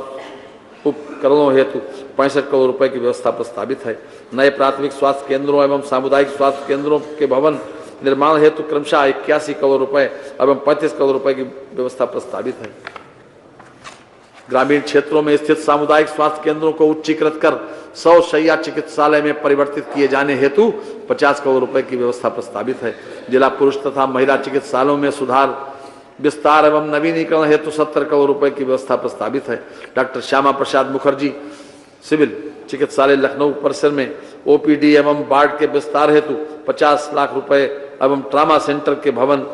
उपकरणों हेतु 65 करोड़ रुपए की व्यवस्था प्रस्तावित है। नए प्राथमिक स्वास्थ्य केंद्रों एवं सामुदायिक स्वास्थ्य केंद्रों के भवन निर्माण हेतु क्रमशः 81 करोड़ रुपए एवं 35 करोड़ रुपए की व्यवस्था प्रस्तावित है। ग्रामीण क्षेत्रों में स्थित सामुदायिक स्वास्थ्य केंद्रों को उच्चीकृत कर 100 शैय्या चिकित्सालय में परिवर्तित किए जाने हेतु 50 करोड़ रुपए की व्यवस्था प्रस्तावित है। जिला पुरुष तथा महिला चिकित्सालयों में सुधार, विस्तार एवं नवीनीकरण हेतु 70 करोड़ रुपए की व्यवस्था प्रस्तावित है। डॉक्टर श्यामा प्रसाद मुखर्जी सिविल चिकित्सालय लखनऊ परिसर में OPD एवं वार्ड के विस्तार हेतु 50 लाख रुपए एवं ट्रामा सेंटर के भवन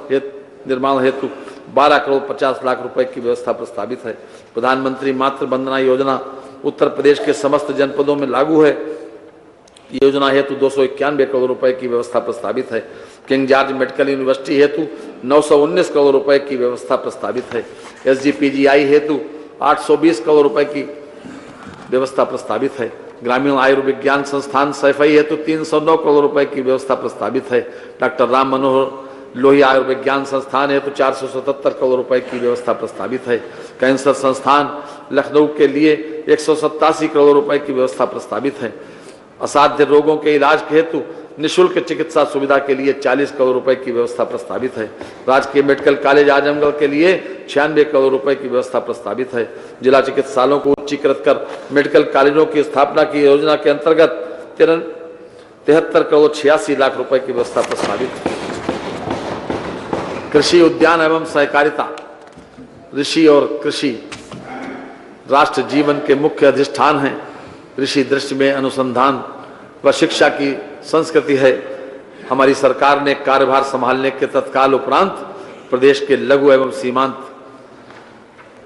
निर्माण हेतु 12 करोड़ 50 लाख रुपए की व्यवस्था प्रस्तावित है। प्रधानमंत्री मातृ वंदना योजना उत्तर प्रदेश के समस्त जनपदों में लागू है। योजना हेतु 291 करोड़ रुपए की व्यवस्था प्रस्तावित है। किंग जॉर्ज मेडिकल यूनिवर्सिटी हेतु 919 करोड़ रुपए की व्यवस्था प्रस्तावित है। SGPGI हेतु 820 करोड़ रुपए की व्यवस्था प्रस्तावित है। ग्रामीण आयुर्विज्ञान संस्थान सैफई हेतु 309 करोड़ रुपए की व्यवस्था प्रस्तावित है। डॉक्टर राम मनोहर लोहिया आयुर्विज्ञान संस्थान हेतु 477 करोड़ रुपए की व्यवस्था प्रस्तावित है। कैंसर संस्थान लखनऊ के लिए 187 करोड़ रुपए की व्यवस्था प्रस्तावित है। असाध्य रोगों के इलाज के हेतु निःशुल्क चिकित्सा सुविधा के लिए 40 करोड़ रुपए की व्यवस्था प्रस्तावित है। राजकीय मेडिकल कॉलेज आजमगढ़ के लिए 96 करोड़ रुपए की व्यवस्था प्रस्तावित है। जिला चिकित्सालयों को उच्चीकृत कर मेडिकल कॉलेजों की स्थापना की योजना के अंतर्गत 73 करोड़ 86 लाख रुपए की व्यवस्था प्रस्तावित है। कृषि उद्यान एवं सहकारिता, ऋषि और कृषि राष्ट्र जीवन के मुख्य अधिष्ठान हैं। ऋषि दृष्टि में अनुसंधान व शिक्षा की संस्कृति है। हमारी सरकार ने कार्यभार संभालने के तत्काल उपरांत प्रदेश के लघु एवं सीमांत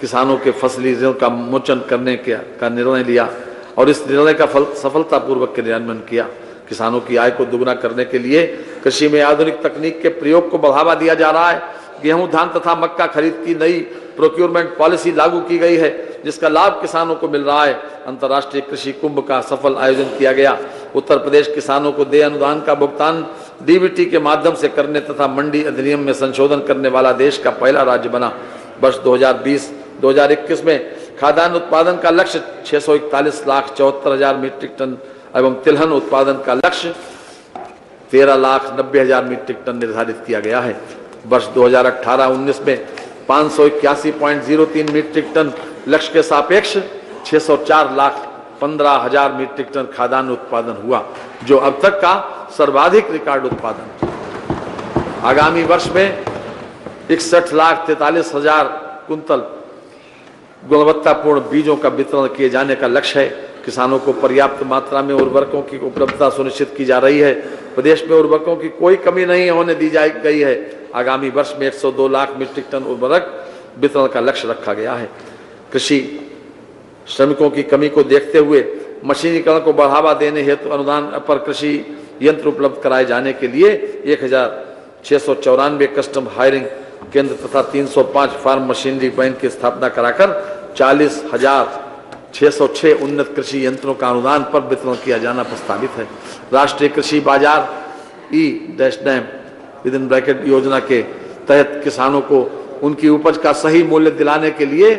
किसानों के फसली ऋण का मोचन करने का निर्णय लिया और इस निर्णय का सफलतापूर्वक क्रियान्वयन किया। किसानों की आय को दुगना करने के लिए कृषि में आधुनिक तकनीक के प्रयोग को बढ़ावा दिया जा रहा है। गेहूं, धान तथा मक्का खरीद की नई प्रोक्योरमेंट पॉलिसी लागू की गई है, जिसका लाभ किसानों को मिल रहा है। अंतर्राष्ट्रीय कृषि कुंभ का सफल आयोजन किया गया। उत्तर प्रदेश किसानों को देय अनुदान का भुगतान डीबीटी के माध्यम से करने तथा मंडी अधिनियम में संशोधन करने वाला देश का पहला राज्य बना। वर्ष 2020-2021 में खाद्यान्न उत्पादन का लक्ष्य 641,74,000 मीट्रिक टन एवं तिलहन उत्पादन का लक्ष्य 13,90,000 मीट्रिक टन निर्धारित किया गया है। वर्ष 2018-19 में 581.03 मीट्रिक टन लक्ष्य के सापेक्ष 604,15,000 मीट्रिक टन खाद्यान्न उत्पादन हुआ, जो अब तक का सर्वाधिक रिकॉर्ड उत्पादन। आगामी वर्ष में 61,43,000 कुंतल गुणवत्तापूर्ण बीजों का वितरण किए जाने का लक्ष्य है। किसानों को पर्याप्त मात्रा में उर्वरकों की उपलब्धता सुनिश्चित की जा रही है। प्रदेश में उर्वरकों की कोई कमी नहीं होने दी गई है। आगामी वर्ष में 102 लाख मीट्रिक टन उर्वरक वितरण का लक्ष्य रखा गया है। कृषि श्रमिकों की कमी को देखते हुए मशीनीकरण को बढ़ावा देने हेतु अनुदान पर कृषि यंत्र उपलब्ध कराए जाने के लिए 1,694 कस्टम हायरिंग केंद्र तथा 305 फार्म मशीनरी बैंक की स्थापना कराकर 40,606 उन्नत कृषि यंत्रों का अनुदान पर वितरण किया जाना प्रस्तावित है। राष्ट्रीय कृषि बाजार (विदिन-ब्रैकेट) योजना के तहत किसानों को उनकी उपज का सही मूल्य दिलाने के लिए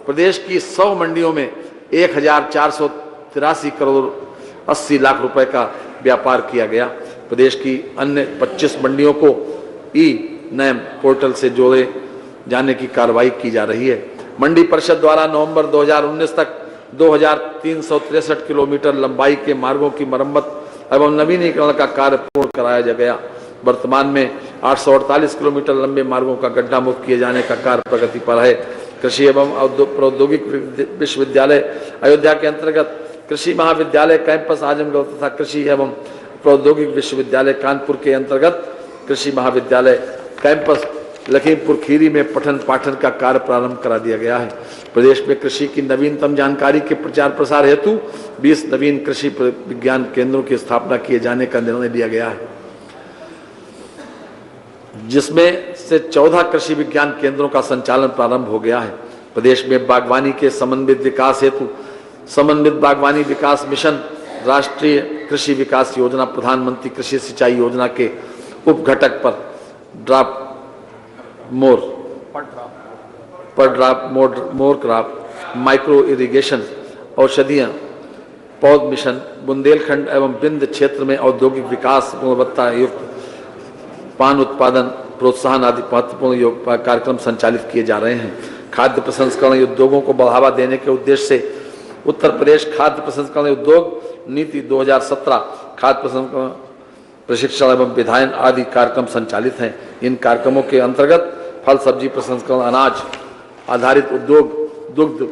प्रदेश की 100 मंडियों में 1,483 करोड़ 80 लाख रुपए का व्यापार किया गया। प्रदेश की अन्य 25 मंडियों को ई-नैम पोर्टल से जोड़े जाने की कार्रवाई की जा रही है। मंडी परिषद द्वारा नवंबर 2019 तक 2,363 किलोमीटर लंबाई के मार्गों की मरम्मत एवं नवीनीकरण का कार्य पूर्ण कराया गया। वर्तमान में 848 किलोमीटर लंबे मार्गों का गड्ढा मुक्त किए जाने का कार्य प्रगति पर है। कृषि एवं प्रौद्योगिक विश्वविद्यालय अयोध्या के अंतर्गत कृषि महाविद्यालय कैंपस आजमगढ़ तथा कृषि एवं प्रौद्योगिक विश्वविद्यालय कानपुर के अंतर्गत कृषि महाविद्यालय कैंपस लखीमपुर खीरी में पठन पाठन का कार्य प्रारंभ करा दिया गया है। प्रदेश में कृषि की नवीनतम जानकारी के प्रचार प्रसार हेतु 20 नवीन कृषि विज्ञान केंद्रों की स्थापना किए जाने का निर्णय लिया गया है, जिसमें से 14 कृषि विज्ञान केंद्रों का संचालन प्रारंभ हो गया है। प्रदेश में बागवानी के समन्वित विकास हेतु समन्वित बागवानी विकास मिशन, राष्ट्रीय कृषि विकास योजना, प्रधानमंत्री कृषि सिंचाई योजना के उपघटक पर drop more crop, micro irrigation, औषधियां, पौध मिशन, बुंदेलखंड एवं बिंद क्षेत्र में औद्योगिक विकास, गुणवत्ता युक्त पान उत्पादन प्रोत्साहन आदि महत्वपूर्ण कार्यक्रम संचालित किए जा रहे हैं। खाद्य प्रसंस्करण उद्योगों को बढ़ावा देने के उद्देश्य से उत्तर प्रदेश खाद्य प्रसंस्करण उद्योग नीति 2017 खाद्य प्रसंस्करण प्रशिक्षण एवं विधायन आदि कार्यक्रम संचालित हैं। इन कार्यक्रमों के अंतर्गत फल सब्जी प्रसंस्करण, अनाज आधारित उद्योग, दुग्ध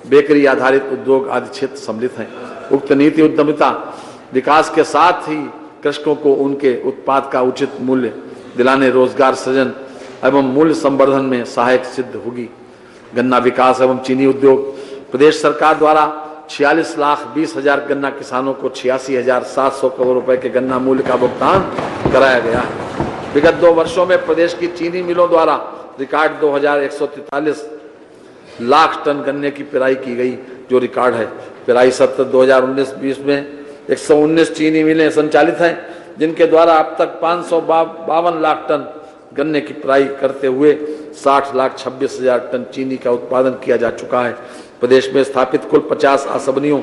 बेकरी आधारित उद्योग आदि क्षेत्र सम्मिलित हैं। उक्त नीति उद्यमिता विकास के साथ ही कृषकों को उनके उत्पाद का उचित मूल्य दिलाने, रोजगार सृजन एवं मूल्य संवर्धन में सहायक सिद्ध होगी। गन्ना विकास एवं चीनी उद्योग, प्रदेश सरकार द्वारा 46,20,000 गन्ना किसानों को 86,700 करोड़ रुपए के गन्ना मूल्य का भुगतान कराया गया है। विगत 2 वर्षों में प्रदेश की चीनी मिलों द्वारा रिकॉर्ड 2,143 लाख टन गन्ने की पेराई की गई, जो रिकॉर्ड है। पेराई सत्र 2019-20 में 119 चीनी मिलें संचालित हैं, जिनके द्वारा अब तक 552 लाख टन गन्ने की पेराई करते हुए 60,26,000 टन चीनी का उत्पादन किया जा चुका है। प्रदेश में स्थापित कुल 50 आसबनियों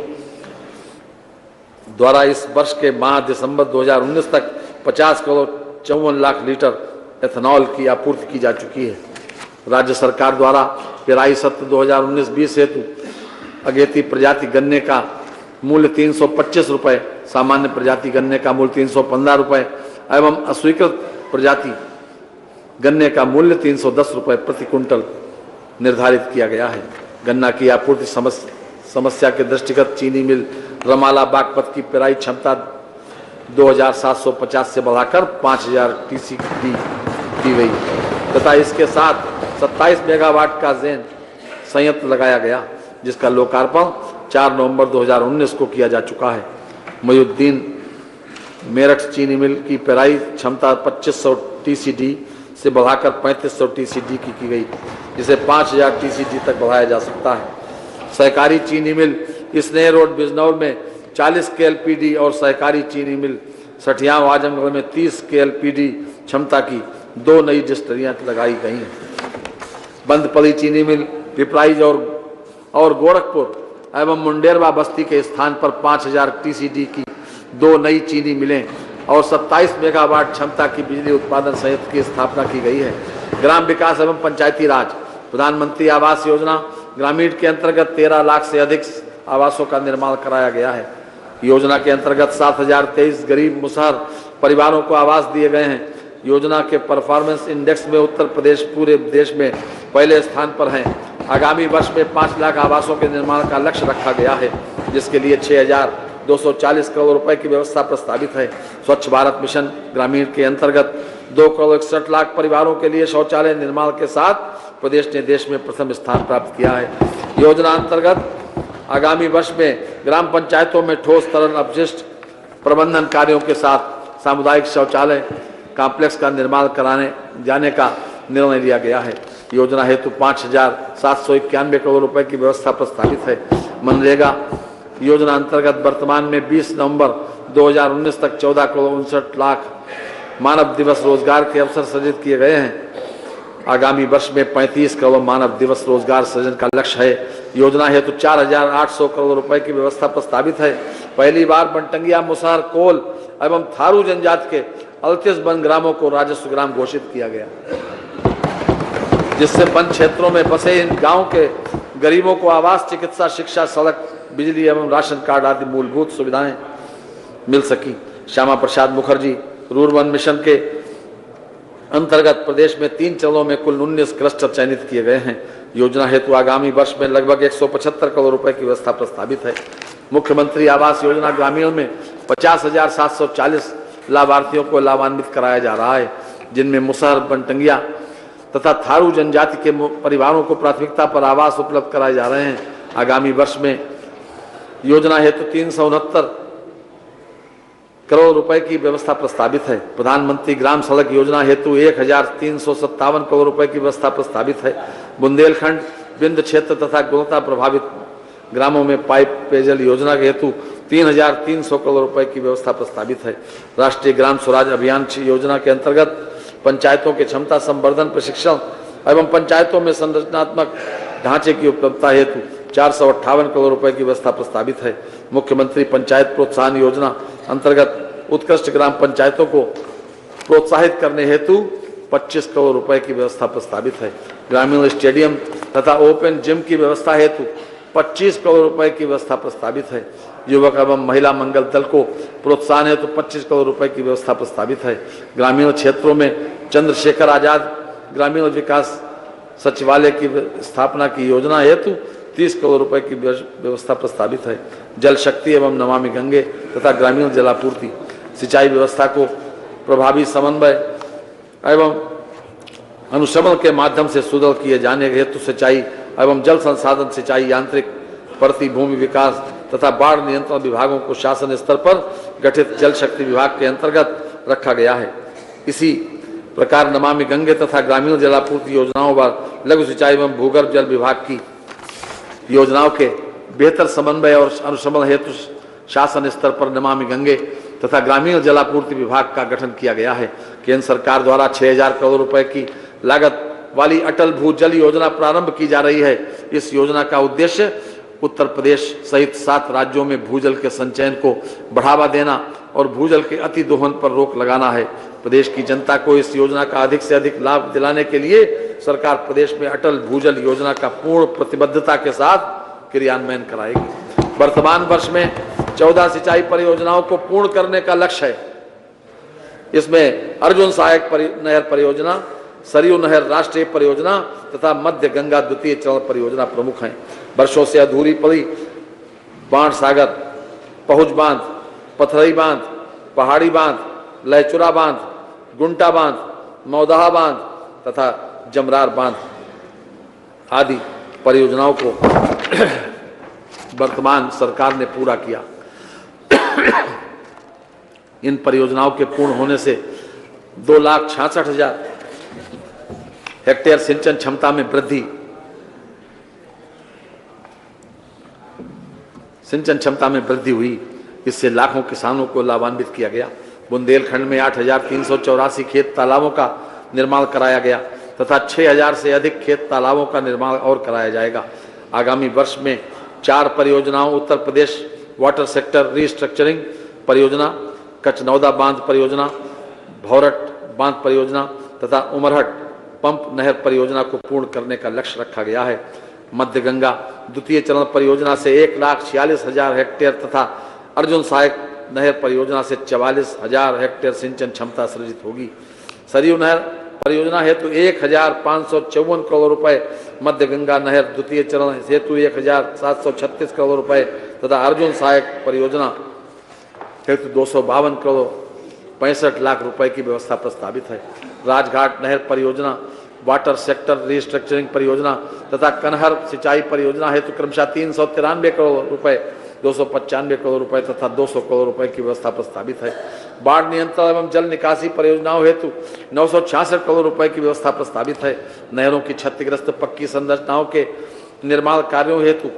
द्वारा इस वर्ष के माह दिसंबर 2019 तक 50,54,00,000 लीटर एथेनॉल की आपूर्ति की जा चुकी है। राज्य सरकार द्वारा पेराई सत्र 2019-20 हेतु अगेती प्रजाति गन्ने का मूल्य 325 रुपये, सामान्य प्रजाति गन्ने का मूल्य 315 रुपये एवं अस्वीकृत प्रजाति गन्ने का मूल्य 310 रुपये प्रति कुंटल निर्धारित किया गया है। गन्ना की आपूर्ति समस्या के दृष्टिगत चीनी मिल रमाला बागपत की पेराई क्षमता 2,750 से बढ़ाकर 5,000 TCD की गई तथा इसके साथ 27 मेगावाट का जेन संयंत्र लगाया गया, जिसका लोकार्पण 4 नवंबर 2019 को किया जा चुका है। मोहिउद्दीन मेरठ चीनी मिल की पेराई क्षमता 2500 TCD से बढ़ाकर 3500 TCD की गई, जिसे 5,000 TCD तक बढ़ाया जा सकता है। सहकारी चीनी मिल स्नेह रोड बिजनौर में 40 KLPD और सहकारी चीनी मिल सठियाव आजमगढ़ में 30 KLPD क्षमता की 2 नई डिस्टलरियां लगाई गई हैं। बंद पड़ी चीनी मिल पिपराइच और गोरखपुर एवं मुंडेरवा बस्ती के स्थान पर 5,000 TCD की 2 नई चीनी मिलें और 27 मेगावाट क्षमता की बिजली उत्पादन संयंत्र की स्थापना की गई है। ग्राम विकास एवं पंचायती राज प्रधानमंत्री आवास योजना ग्रामीण के अंतर्गत 13 लाख से अधिक आवासों का निर्माण कराया गया है। योजना के अंतर्गत 7,023 गरीब मुसहर परिवारों को आवास दिए गए हैं। योजना के परफॉर्मेंस इंडेक्स में उत्तर प्रदेश पूरे देश में पहले स्थान पर है। आगामी वर्ष में 5 लाख आवासों के निर्माण का लक्ष्य रखा गया है, जिसके लिए 6,240 करोड़ रुपए की व्यवस्था प्रस्तावित है। स्वच्छ भारत मिशन ग्रामीण के अंतर्गत 2,61,00,000 परिवारों के लिए शौचालय निर्माण के साथ प्रदेश ने देश में प्रथम स्थान प्राप्त किया है। योजना अंतर्गत आगामी वर्ष में ग्राम पंचायतों में ठोस तरल अपशिष्ट प्रबंधन कार्यों के साथ सामुदायिक शौचालय कॉम्प्लेक्स का निर्माण कराने जाने का निर्णय लिया गया है। योजना हेतु 5,791 करोड़ रुपए की व्यवस्था प्रस्तावित है। मनरेगा योजना अंतर्गत वर्तमान में 20 नवंबर 2019 तक 14,59,00,000 मानव दिवस रोजगार के अवसर सृजित किए गए हैं। आगामी वर्ष में 35 करोड़ मानव दिवस रोजगार सृजन का लक्ष्य है। योजना हेतु 4,800 करोड़ रुपए की व्यवस्था प्रस्तावित है। पहली बार बनटंगिया, मुसहर, कोल एवं थारू जनजाति के 38 वन ग्रामों को राजस्व ग्राम घोषित किया गया, जिससे वन क्षेत्रों में बसे इन गांव के गरीबों को आवास, चिकित्सा, शिक्षा, सड़क, बिजली एवं राशन कार्ड आदि मूलभूत सुविधाएं मिल सकी। श्यामा प्रसाद मुखर्जी रूरबन मिशन के अंतर्गत प्रदेश में 3 चरणों में कुल 19 क्लस्टर चयनित किए गए हैं। योजना हेतु आगामी वर्ष में लगभग 175 करोड़ रुपए की व्यवस्था प्रस्तावित है। मुख्यमंत्री आवास योजना ग्रामीण में 50,740 लाभार्थियों को लाभान्वित कराया जा रहा है, जिनमें मुसहर, बनटंगिया तथा थारू जनजाति के परिवारों को प्राथमिकता पर आवास उपलब्ध कराए जा रहे हैं। आगामी वर्ष में योजना हेतु 369 करोड़ रुपए की व्यवस्था प्रस्तावित है। प्रधानमंत्री ग्राम सड़क योजना हेतु 1,357 करोड़ रुपए की व्यवस्था प्रस्तावित है। बुंदेलखंड, विंध्य क्षेत्र तथा गुणवत्ता प्रभावित ग्रामों में पाइप पेयजल योजना के हेतु 3,300 करोड़ रुपए की व्यवस्था प्रस्तावित है। राष्ट्रीय ग्राम स्वराज अभियान योजना के अंतर्गत पंचायतों के क्षमता संवर्धन, प्रशिक्षण एवं पंचायतों में संरचनात्मक ढांचे की उपलब्धता हेतु 458 करोड़ रुपए की व्यवस्था प्रस्तावित है। मुख्यमंत्री पंचायत प्रोत्साहन योजना अंतर्गत उत्कृष्ट ग्राम पंचायतों को प्रोत्साहित करने हेतु 25 करोड़ रुपए की व्यवस्था प्रस्तावित है। ग्रामीण स्टेडियम तथा ओपन जिम की व्यवस्था हेतु 25 करोड़ रुपए की व्यवस्था प्रस्तावित है। युवक एवं महिला मंगल दल को प्रोत्साहन हेतु 25 करोड़ रुपए की व्यवस्था प्रस्तावित है। ग्रामीण क्षेत्रों में चंद्रशेखर आजाद ग्रामीण विकास सचिवालय की स्थापना की योजना हेतु 30 करोड़ रुपए की व्यवस्था प्रस्तावित है। जल शक्ति एवं नमामि गंगे तथा ग्रामीण जलापूर्ति सिंचाई व्यवस्था को प्रभावी समन्वय एवं अनुश्रवण के माध्यम से सुदृढ़ किए जाने हेतु सिंचाई एवं जल संसाधन सिंचाई, यांत्रिक प्रति भूमि विकास तथा बाढ़ नियंत्रण विभागों को शासन स्तर पर गठित जल शक्ति विभाग के अंतर्गत रखा गया है। इसी प्रकार नमामि गंगे तथा ग्रामीण जलापूर्ति योजनाओं व लघु सिंचाई एवं भूगर्भ जल विभाग की योजनाओं के बेहतर समन्वय और अनुश्रवण हेतु शासन स्तर पर नमामि गंगे तथा ग्रामीण जलापूर्ति विभाग का गठन किया गया है। केंद्र सरकार द्वारा 6000 करोड़ रुपए की लागत वाली अटल भूजल योजना प्रारंभ की जा रही है। इस योजना का उद्देश्य उत्तर प्रदेश सहित 7 राज्यों में भूजल के संचयन को बढ़ावा देना और भूजल के अति दोहन पर रोक लगाना है। प्रदेश की जनता को इस योजना का अधिक से अधिक लाभ दिलाने के लिए सरकार प्रदेश में अटल भूजल योजना का पूर्ण प्रतिबद्धता के साथ क्रियान्वयन कराएगी। वर्तमान वर्ष में 14 सिंचाई परियोजनाओं को पूर्ण करने का लक्ष्य है। इसमें अर्जुन सहायक नहर परियोजना, सरयू नहर राष्ट्रीय परियोजना तथा मध्य गंगा द्वितीय चरण परियोजना प्रमुख हैं। वर्षों से अधूरी पड़ी बाण सागर, पहुंच बांध, पथरई बांध, पहाड़ी बांध, लहचुरा बांध, गुंटा बांध, मौदहा बांध तथा जमरार बांध आदि परियोजनाओं को वर्तमान सरकार ने पूरा किया। इन परियोजनाओं के पूर्ण होने से 2,66,000 हेक्टेयर सिंचन क्षमता में वृद्धि, हुई। इससे लाखों किसानों को लाभान्वित किया गया। बुंदेलखंड में 8,384 खेत तालाबों का निर्माण कराया गया तथा 6,000 से अधिक खेत तालाबों का निर्माण और कराया जाएगा। आगामी वर्ष में 4 परियोजनाओं Uttar Pradesh water sector restructuring परियोजना, कचनौदा बांध परियोजना, भौरट बांध परियोजना तथा उमरहट पंप नहर परियोजना को पूर्ण करने का लक्ष्य रखा गया है। मध्य गंगा द्वितीय चरण परियोजना से 1,46,000 हेक्टेयर तथा अर्जुन सहायक नहर परियोजना से 44,000 हेक्टेयर सिंचन क्षमता सृजित होगी। सरयू नहर परियोजना हेतु 1,554 करोड़ रुपए, मध्य गंगा नहर द्वितीय चरण हेतु 1,736 करोड़ रुपए तथा अर्जुन सहायक परियोजना हेतु 252 करोड़ 65 लाख रुपए की व्यवस्था प्रस्तावित है। राजघाट नहर परियोजना, वाटर सेक्टर रिस्ट्रक्चरिंग परियोजना तथा कनहर सिंचाई परियोजना हेतु क्रमशः 393 करोड़ रुपए, 295 करोड़ रुपए तथा 200 करोड़ रुपए की व्यवस्था प्रस्तावित है। बाढ़ नियंत्रण एवं जल निकासी परियोजनाओं हेतु 966 करोड़ रुपए की व्यवस्था प्रस्तावित है। नहरों की क्षतिग्रस्त पक्की संरचनाओं के निर्माण कार्यों हेतु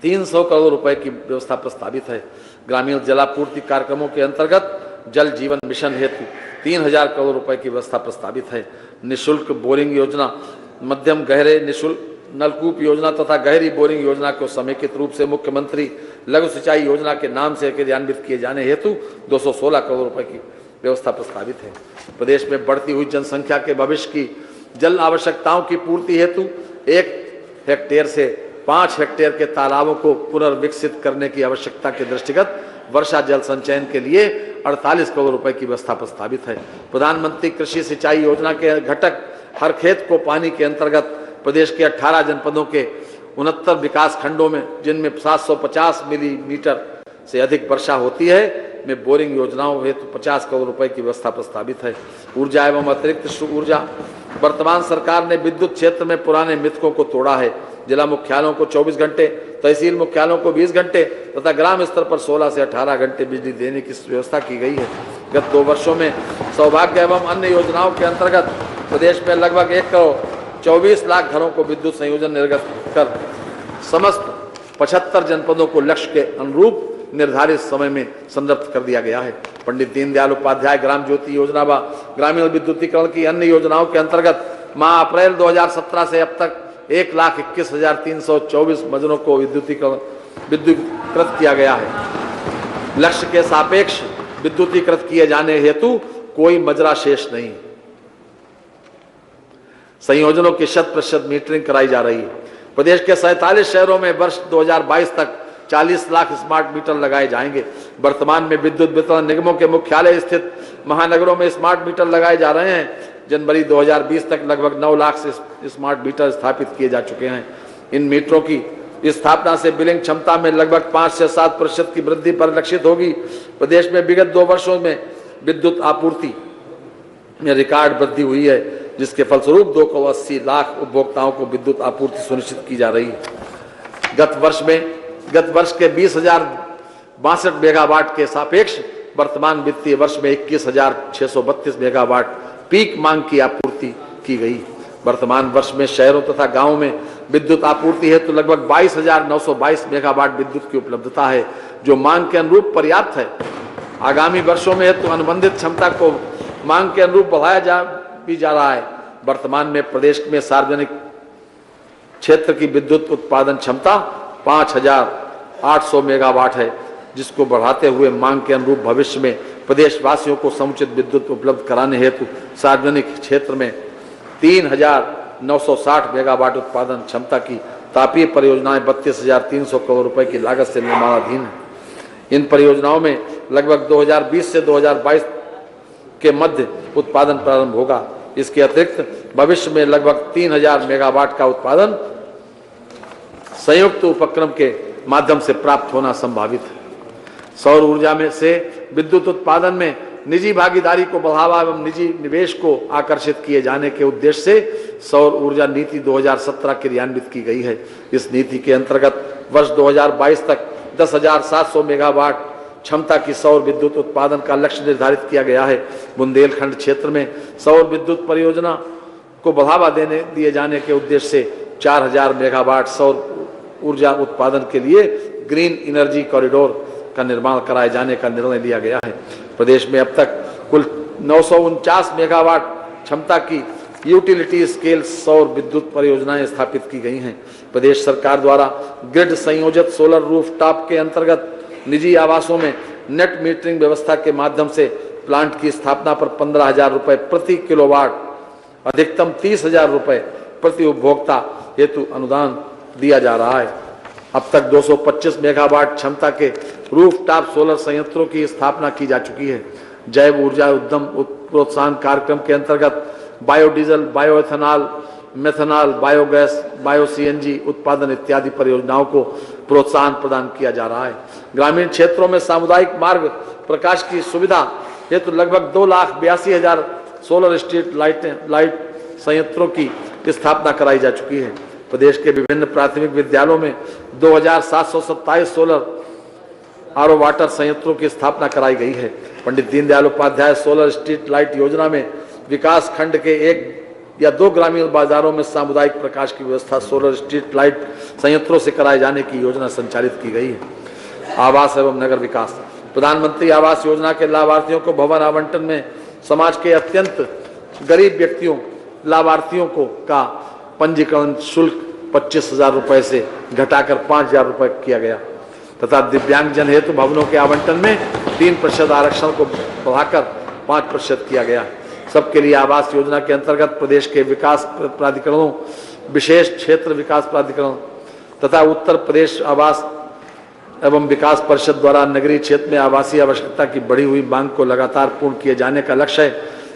300 करोड़ रुपए की व्यवस्था प्रस्तावित है। ग्रामीण जलापूर्ति कार्यक्रमों के अंतर्गत जल जीवन मिशन हेतु 3,000 करोड़ रुपए की व्यवस्था प्रस्तावित है। निःशुल्क बोरिंग योजना, मध्यम गहरे निःशुल्क नलकूप योजना तथा गहरी बोरिंग योजना को समेकित रूप से मुख्यमंत्री लघु सिंचाई योजना के नाम से क्रियान्वित किए जाने हेतु 216 करोड़ रुपए की व्यवस्था प्रस्तावित है। प्रदेश में बढ़ती हुई जनसंख्या के भविष्य की जल आवश्यकताओं की पूर्ति हेतु 1 हेक्टेयर से 5 हेक्टेयर के तालाबों को पुनर्विकसित करने की आवश्यकता के दृष्टिगत वर्षा जल संचयन के लिए 48 करोड़ रुपए की व्यवस्था प्रस्तावित है। प्रधानमंत्री कृषि सिंचाई योजना के घटक हर खेत को पानी के अंतर्गत प्रदेश के 18 जनपदों के 69 विकास खंडों में, जिनमें 750 मिलीमीटर से अधिक वर्षा होती है, में बोरिंग योजनाओं हेतु 50 करोड़ रुपए की व्यवस्था प्रस्तावित है। ऊर्जा एवं अतिरिक्त ऊर्जा, वर्तमान सरकार ने विद्युत क्षेत्र में पुराने मिथकों को तोड़ा है। जिला मुख्यालयों को 24 घंटे, तहसील मुख्यालयों को 20 घंटे तथा ग्राम स्तर पर 16 से 18 घंटे बिजली देने की व्यवस्था की गई है। गत 2 वर्षों में सौभाग्य एवं अन्य योजनाओं के अंतर्गत प्रदेश में लगभग 1 करोड़ 24 लाख घरों को विद्युत संयोजन निर्गत कर समस्त 75 जनपदों को लक्ष्य के अनुरूप निर्धारित समय में संतृप्त कर दिया गया है। पंडित दीनदयाल उपाध्याय ग्राम ज्योति योजना व ग्रामीण विद्युतीकरण की अन्य योजनाओं के अंतर्गत माह अप्रैल 2017 से अब तक 1,21,324 मजरों को विद्युतीकृत किया गया है। लक्ष्य के सापेक्ष विद्युतीकृत किए जाने हेतु कोई मजरा शेष नहीं। संयोजनों की 100% मीटरिंग कराई जा रही है। प्रदेश के 47 शहरों में वर्ष 2022 तक 40 लाख स्मार्ट मीटर लगाए जाएंगे। वर्तमान में विद्युत वितरण निगमों के मुख्यालय स्थित महानगरों में स्मार्ट मीटर लगाए जा रहे हैं। जनवरी 2020 तक लगभग 9 लाख से स्मार्ट मीटर स्थापित किए जा चुके हैं। इन मीटरों की स्थापना से बिलिंग क्षमता में लगभग 5 से 7% की वृद्धि परिलक्षित होगी। प्रदेश में विगत 2 वर्षों में विद्युत आपूर्ति में रिकॉर्ड वृद्धि हुई है, जिसके फलस्वरूप 280 लाख उपभोक्ताओं को विद्युत आपूर्ति सुनिश्चित की जा रही है। गत वर्ष के 20,062 मेगावाट के सापेक्ष वर्तमान वित्तीय वर्ष में 21,632 मेगावाट पीक मांग की आपूर्ति की गई। वर्तमान वर्ष में शहरों तथा गांवों में विद्युत आपूर्ति हेतु लगभग 22,922 मेगावाट विद्युत की उपलब्धता है, जो मांग के अनुरूप पर्याप्त है। आगामी वर्षों में हेतु अनुबंधित क्षमता को मांग के अनुरूप बढ़ाया जा रहा है। वर्तमान में प्रदेश में सार्वजनिक क्षेत्र की विद्युत उत्पादन क्षमता 5,800 मेगावाट है, जिसको बढ़ाते हुए मांग के अनुरूप भविष्य में प्रदेशवासियों को समुचित विद्युत उपलब्ध कराने हेतु सार्वजनिक क्षेत्र में 3,960 मेगावाट उत्पादन क्षमता की तापीय परियोजनाएं 32,300 करोड़ रुपए की लागत से निर्माणाधीन है। इन परियोजनाओं में लगभग 2020 से 2022 के मध्य उत्पादन प्रारंभ होगा। इसके अतिरिक्त भविष्य में लगभग 3,000 मेगावाट का उत्पादन संयुक्त उपक्रम के माध्यम से प्राप्त होना संभावित है। सौर ऊर्जा में से विद्युत उत्पादन में निजी भागीदारी को बढ़ावा एवं निजी निवेश को आकर्षित किए जाने के उद्देश्य से सौर ऊर्जा नीति 2017 क्रियान्वित की गई है। इस नीति के अंतर्गत वर्ष 2022 तक 10,700 मेगावाट क्षमता की सौर विद्युत उत्पादन का लक्ष्य निर्धारित किया गया है। बुंदेलखंड क्षेत्र में सौर विद्युत परियोजना को बढ़ावा दिए जाने के उद्देश्य से 4,000 मेगावाट सौर ऊर्जा उत्पादन के लिए ग्रीन एनर्जी कॉरिडोर का निर्माण कराए जाने का निर्णय लिया गया है। प्रदेश में अब तक कुल 949 मेगावाट क्षमता की यूटिलिटी स्केल सौर विद्युत परियोजनाएं स्थापित की गई हैं। प्रदेश सरकार द्वारा ग्रिड संयोजित सोलर रूफटॉप के अंतर्गत निजी आवासों में नेट मीटरिंग व्यवस्था के माध्यम से प्लांट की स्थापना पर 15,000 रुपए प्रति किलोवाट, अधिकतम 30,000 रुपए प्रति उपभोक्ता हेतु अनुदान दिया जा रहा है। अब तक 225 मेगावाट क्षमता के रूफटॉप सोलर संयंत्रों की स्थापना की जा चुकी है। जैव ऊर्जा उद्यम प्रोत्साहन कार्यक्रम के अंतर्गत biodiesel, bioethanol, methanol, biogas, bio CNG उत्पादन इत्यादि परियोजनाओं को प्रोत्साहन प्रदान किया जा रहा है। ग्रामीण क्षेत्रों में सामुदायिक मार्ग प्रकाश की सुविधा हेतु लगभग 2,82,000 सोलर स्ट्रीट लाइट संयंत्रों की स्थापना कराई जा चुकी है। प्रदेश के विभिन्न प्राथमिक विद्यालयों में 2,727 सोलर आरओ वाटर संयंत्रों की स्थापना कराई गई है। Pandit Deendayal Upadhyay solar street light योजना में विकास खंड के 1 या 2 ग्रामीण बाजारों में सामुदायिक प्रकाश की व्यवस्था सोलर स्ट्रीट लाइट संयंत्रों से कराए जाने की योजना संचालित की गई है। आवास एवं नगर विकास, प्रधानमंत्री आवास योजना के लाभार्थियों को भवन आवंटन में समाज के अत्यंत गरीब व्यक्तियों लाभार्थियों को का पंजीकरण शुल्क 25,000 रुपए से घटाकर 5,000 रुपए किया गया तथा दिव्यांगजन हेतु भवनों के आवंटन में 3% आरक्षण को बढ़ाकर 5% किया गया। सबके लिए आवास योजना के अंतर्गत प्रदेश के विकास प्राधिकरणों, विशेष क्षेत्र विकास प्राधिकरण तथा उत्तर प्रदेश आवास एवं विकास परिषद द्वारा नगरीय क्षेत्र में आवासीय आवश्यकता की बढ़ी हुई मांग को लगातार पूर्ण किए जाने का लक्ष्य है।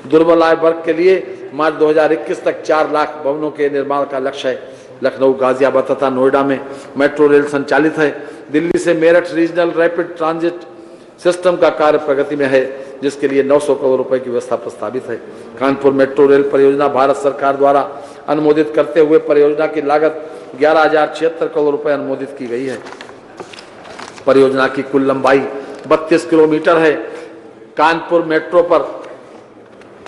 दुर्बल आय वर्ग के लिए मार्च 2021 तक 4 लाख भवनों के निर्माण का लक्ष्य है। लखनऊ, गाजियाबाद तथा नोएडा में मेट्रो रेल संचालित है। दिल्ली से Meerut regional rapid transit system का कार्य प्रगति में है, जिसके लिए 900 करोड़ रुपए की व्यवस्था प्रस्तावित है। कानपुर मेट्रो रेल परियोजना भारत सरकार द्वारा अनुमोदित करते हुए परियोजना की लागत 11,076 करोड़ रुपए अनुमोदित की गई है। परियोजना की कुल लंबाई 32 किलोमीटर है। कानपुर मेट्रो पर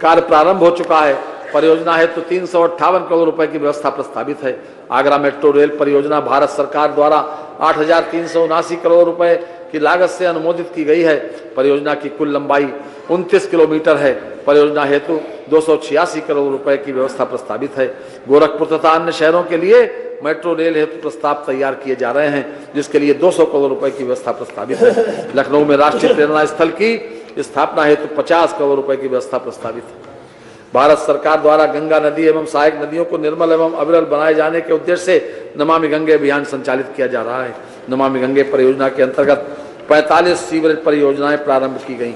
कार्य प्रारंभ हो चुका है। परियोजना हेतु 358 करोड़ रुपए की व्यवस्था प्रस्तावित है। आगरा मेट्रो रेल परियोजना भारत सरकार द्वारा 8,379 करोड़ रुपए की लागत से अनुमोदित की गई है। परियोजना की कुल लंबाई 29 किलोमीटर है। परियोजना हेतु 286 करोड़ रुपए की व्यवस्था प्रस्तावित है। गोरखपुर तथा अन्य शहरों के लिए मेट्रो रेल हेतु प्रस्ताव तैयार किए जा रहे हैं, जिसके लिए 200 करोड़ रुपए की व्यवस्था प्रस्तावित है। लखनऊ में राष्ट्रीय प्रेरणा स्थल की स्थापना हेतु 50 करोड़ रुपए की व्यवस्था प्रस्तावित है। भारत सरकार द्वारा गंगा नदी एवं सहायक नदियों को निर्मल एवं अविरल बनाए जाने के उद्देश्य से नमामि गंगे अभियान संचालित किया जा रहा है। नमामि गंगे परियोजना के अंतर्गत 45 सीवरेज परियोजनाएं प्रारंभ की गई,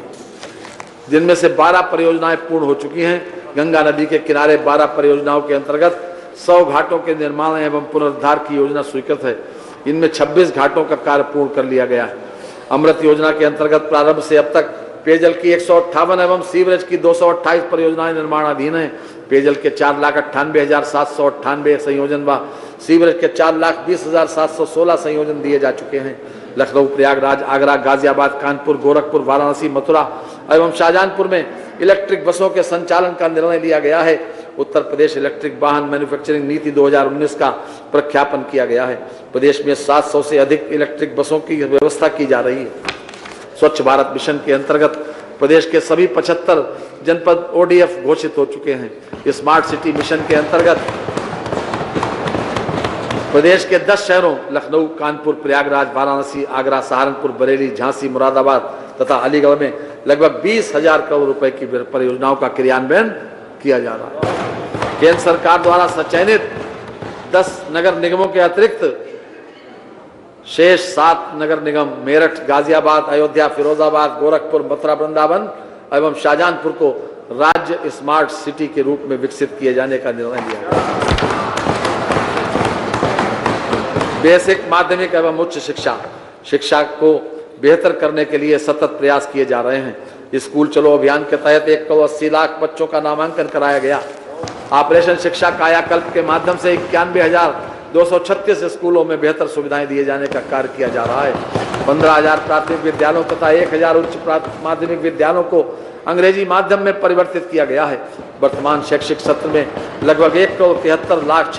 जिनमें से 12 परियोजनाएं पूर्ण हो चुकी हैं। गंगा नदी के किनारे 12 परियोजनाओं के अंतर्गत 100 घाटों के निर्माण एवं पुनरुद्धार की योजना स्वीकृत है। इनमें 26 घाटों का कार्य पूर्ण कर लिया गया है। अमृत योजना के अंतर्गत प्रारंभ से अब तक पेयजल की 158 एवं सीवरेज की 228 परियोजनाएं निर्माणाधीन हैं। पेयजल के 4,98,798 संयोजन व सीवरेज के 4,20,716 संयोजन दिए जा चुके हैं। लखनऊ, प्रयागराज, आगरा, गाजियाबाद, कानपुर, गोरखपुर, वाराणसी, मथुरा एवं शाहजहांपुर में इलेक्ट्रिक बसों के संचालन का निर्णय लिया गया है। उत्तर प्रदेश इलेक्ट्रिक वाहन मैन्युफैक्चरिंग नीति 2019 का प्रख्यापन किया गया है। प्रदेश में 700 से अधिक इलेक्ट्रिक बसों की व्यवस्था की जा रही है। स्वच्छ भारत मिशन के अंतर्गत प्रदेश के सभी 75 जनपद ODF घोषित हो चुके हैं। स्मार्ट सिटी मिशन के अंतर्गत प्रदेश के 10 शहरों लखनऊ, कानपुर, प्रयागराज, वाराणसी, आगरा, सहारनपुर, बरेली, झांसी, मुरादाबाद तथा अलीगढ़ में लगभग 20,000 करोड़ रुपए की परियोजनाओं का क्रियान्वयन किया जा रहा है। केंद्र सरकार द्वारा चयनित 10 नगर निगमों के अतिरिक्त शेष 7 नगर निगम मेरठ, गाजियाबाद, अयोध्या, फिरोजाबाद, गोरखपुर, मथुरा, वृंदावन एवं शाहजहांपुर को राज्य स्मार्ट सिटी के रूप में विकसित किए जाने का निर्णय लिया गया। बेसिक, माध्यमिक एवं उच्च शिक्षा को बेहतर करने के लिए सतत प्रयास किए जा रहे हैं। स्कूल चलो अभियान के तहत 1 करोड़ 80 लाख बच्चों का नामांकन कराया गया। ऑपरेशन शिक्षा कायाकल्प के माध्यम से 91,236 स्कूलों में बेहतर सुविधाएं दिए जाने का कार्य किया जा रहा है। 15,000 प्राथमिक विद्यालयों तथा 1,000 उच्च माध्यमिक विद्यालयों को अंग्रेजी माध्यम में परिवर्तित किया गया है। वर्तमान शैक्षिक सत्र में लगभग 1 करोड़ 73 लाख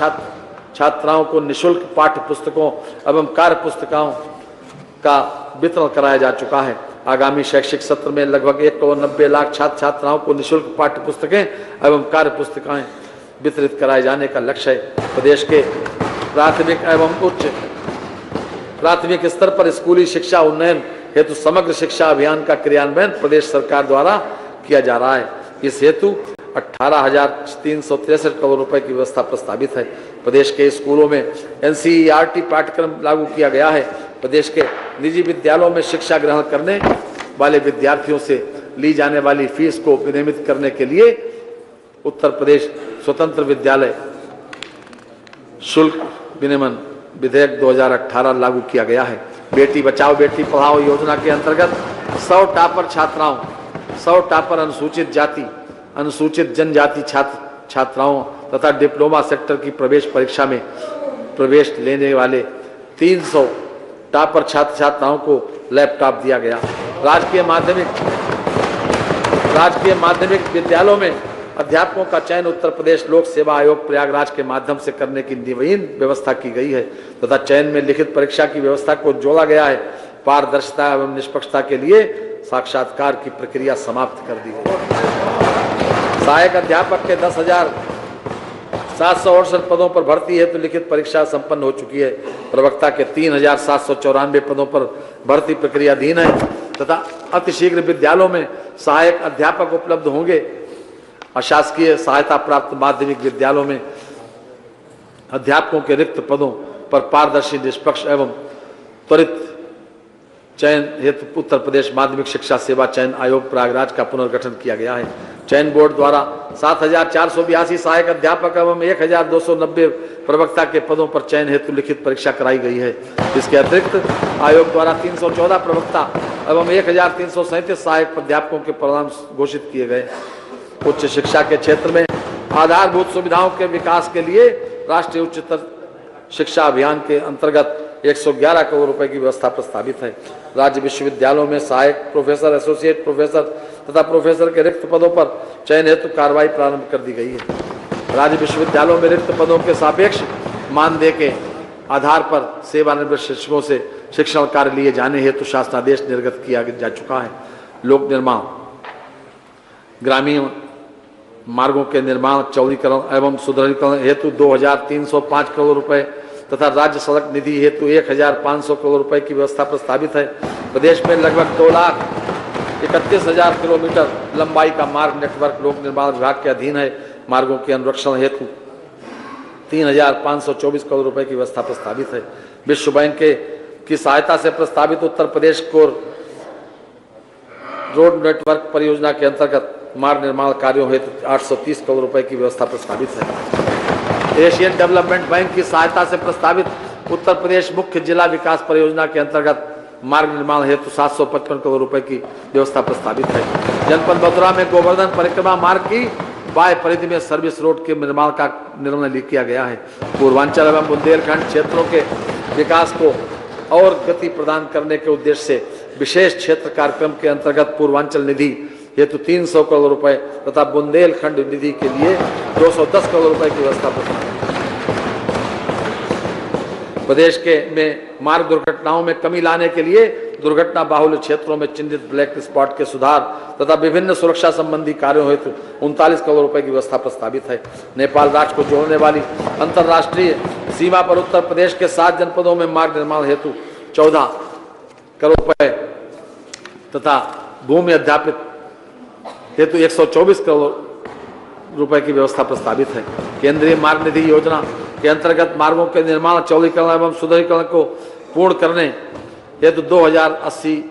छात्राओं को निःशुल्क पाठ्य पुस्तकों एवं कार्य पुस्तिकाओं का वितरण कराया जा चुका है। आगामी शैक्षिक सत्र में लगभग 1 करोड़ 90 लाख छात्र छात्राओं को निःशुल्क पाठ्य पुस्तकें एवं कार्य पुस्तिकाएं वितरित कराए जाने का लक्ष्य है। प्रदेश के प्राथमिक एवं उच्च प्राथमिक स्तर पर स्कूली शिक्षा उन्नयन हेतु समग्र शिक्षा अभियान का क्रियान्वयन प्रदेश सरकार द्वारा किया जा रहा है। इस हेतु 18,363 करोड़ रुपए की व्यवस्था प्रस्तावित है। प्रदेश के स्कूलों में NCERT पाठ्यक्रम लागू किया गया है। प्रदेश के निजी विद्यालयों में शिक्षा ग्रहण करने वाले विद्यार्थियों से ली जाने वाली फीस को विनियमित करने के लिए उत्तर प्रदेश स्वतंत्र विद्यालय शुल्क विनियमन विधेयक 2018 लागू किया गया है। बेटी बचाओ बेटी पढ़ाओ योजना के अंतर्गत 100 टॉपर छात्राओं, 100 टॉपर अनुसूचित जाति, अनुसूचित जनजाति छात्राओं तथा डिप्लोमा सेक्टर की प्रवेश परीक्षा में प्रवेश लेने वाले 300 टॉपर छात्र छात्राओं को लैपटॉप दिया गया। राजकीय माध्यमिक विद्यालयों में अध्यापकों का चयन उत्तर प्रदेश लोक सेवा आयोग प्रयागराज के माध्यम से करने की नवीन व्यवस्था की गई है तथा चयन में लिखित परीक्षा की व्यवस्था को जोड़ा गया है। पारदर्शिता एवं निष्पक्षता के लिए साक्षात्कार की प्रक्रिया समाप्त कर दी गई। सहायक अध्यापक के 10,768 पदों पर भर्ती हेतु लिखित परीक्षा संपन्न हो चुकी है। प्रवक्ता के 3,794 पदों पर भर्ती प्रक्रियाधीन है तथा अतिशीघ्र विद्यालयों में सहायक अध्यापक उपलब्ध होंगे। अशासकीय सहायता प्राप्त माध्यमिक विद्यालयों में अध्यापकों के रिक्त पदों पर पारदर्शी, निष्पक्ष एवं त्वरित चयन हेतु उत्तर प्रदेश माध्यमिक शिक्षा सेवा चयन आयोग प्रयागराज का पुनर्गठन किया गया है। चयन बोर्ड द्वारा 7,482 सहायक अध्यापक एवं 1,290 प्रवक्ता के पदों पर चयन हेतु लिखित परीक्षा कराई गई है। इसके अतिरिक्त आयोग द्वारा 314 प्रवक्ता एवं 1,337 सहायक अध्यापकों के परिणाम घोषित किए गए। उच्च शिक्षा के क्षेत्र में आधारभूत सुविधाओं के विकास के लिए राष्ट्रीय उच्चतर शिक्षा अभियान के अंतर्गत 111 करोड़ रुपए की व्यवस्था प्रस्तावित है। राज्य विश्वविद्यालयों में सहायक प्रोफेसर, एसोसिएट प्रोफेसर तथा प्रोफेसर के रिक्त पदों पर चयन हेतु कार्रवाई प्रारंभ कर दी गई है। राज्य विश्वविद्यालयों में रिक्त पदों के सापेक्ष मानदेय के आधार पर सेवानिवृत्त शिक्षकों से शिक्षण कार्य लिए जाने हेतु शासनादेश निर्गत किया जा चुका है। लोक निर्माण, ग्रामीण मार्गों के निर्माण, चौड़ीकरण एवं सुदृढ़ीकरण हेतु 2,305 करोड़ रुपए तथा राज्य सड़क निधि हेतु 1,500 करोड़ रुपए की व्यवस्था प्रस्तावित है। प्रदेश में लगभग 2,31,000 किलोमीटर लंबाई का मार्ग नेटवर्क लोक निर्माण विभाग के अधीन है। मार्गों के अनुरक्षण हेतु 3,524 करोड़ रुपए की व्यवस्था प्रस्तावित है। विश्व बैंक की सहायता से प्रस्तावित Uttar Pradesh core road network परियोजना के अंतर्गत मार्ग निर्माण कार्यों हेतु 830 करोड़ रुपए की व्यवस्था प्रस्तावित है। एशियन डेवलपमेंट बैंक की सहायता से प्रस्तावित उत्तर प्रदेश मुख्य जिला विकास परियोजना के अंतर्गत मार्ग निर्माण हेतु 755 करोड़ रुपए की व्यवस्था प्रस्तावित है। जनपद मथुरा में गोवर्धन परिक्रमा मार्ग की बाय परिधि में सर्विस रोड के निर्माण का निर्णय किया गया है। पूर्वांचल एवं बुंदेलखंड क्षेत्रों के विकास को और गति प्रदान करने के उद्देश्य से विशेष क्षेत्र कार्यक्रम के अंतर्गत पूर्वांचल निधि हेतु 300 करोड़ रुपए तथा बुंदेलखंड निधि के लिए 210 करोड़ रुपए की व्यवस्था प्रस्तावित है। प्रदेश में मार्ग दुर्घटनाओं में कमी लाने के लिए दुर्घटना बाहुल्य क्षेत्रों में चिन्हित ब्लैक स्पॉट के सुधार तथा विभिन्न सुरक्षा संबंधी कार्यों हेतु 39 करोड़ रुपए की व्यवस्था प्रस्तावित है। नेपाल राज्य को जोड़ने वाली अंतर्राष्ट्रीय सीमा पर उत्तर प्रदेश के 7 जनपदों में मार्ग निर्माण हेतु 14 करोड़ रुपए तथा भूमि अध्यापित हेतु 124 करोड़ रुपए की व्यवस्था प्रस्तावित है। केंद्रीय मार्ग निधि योजना के अंतर्गत मार्गों के निर्माण, चौड़ीकरण एवं सुदृढ़ीकरण को पूर्ण करने हेतु 2080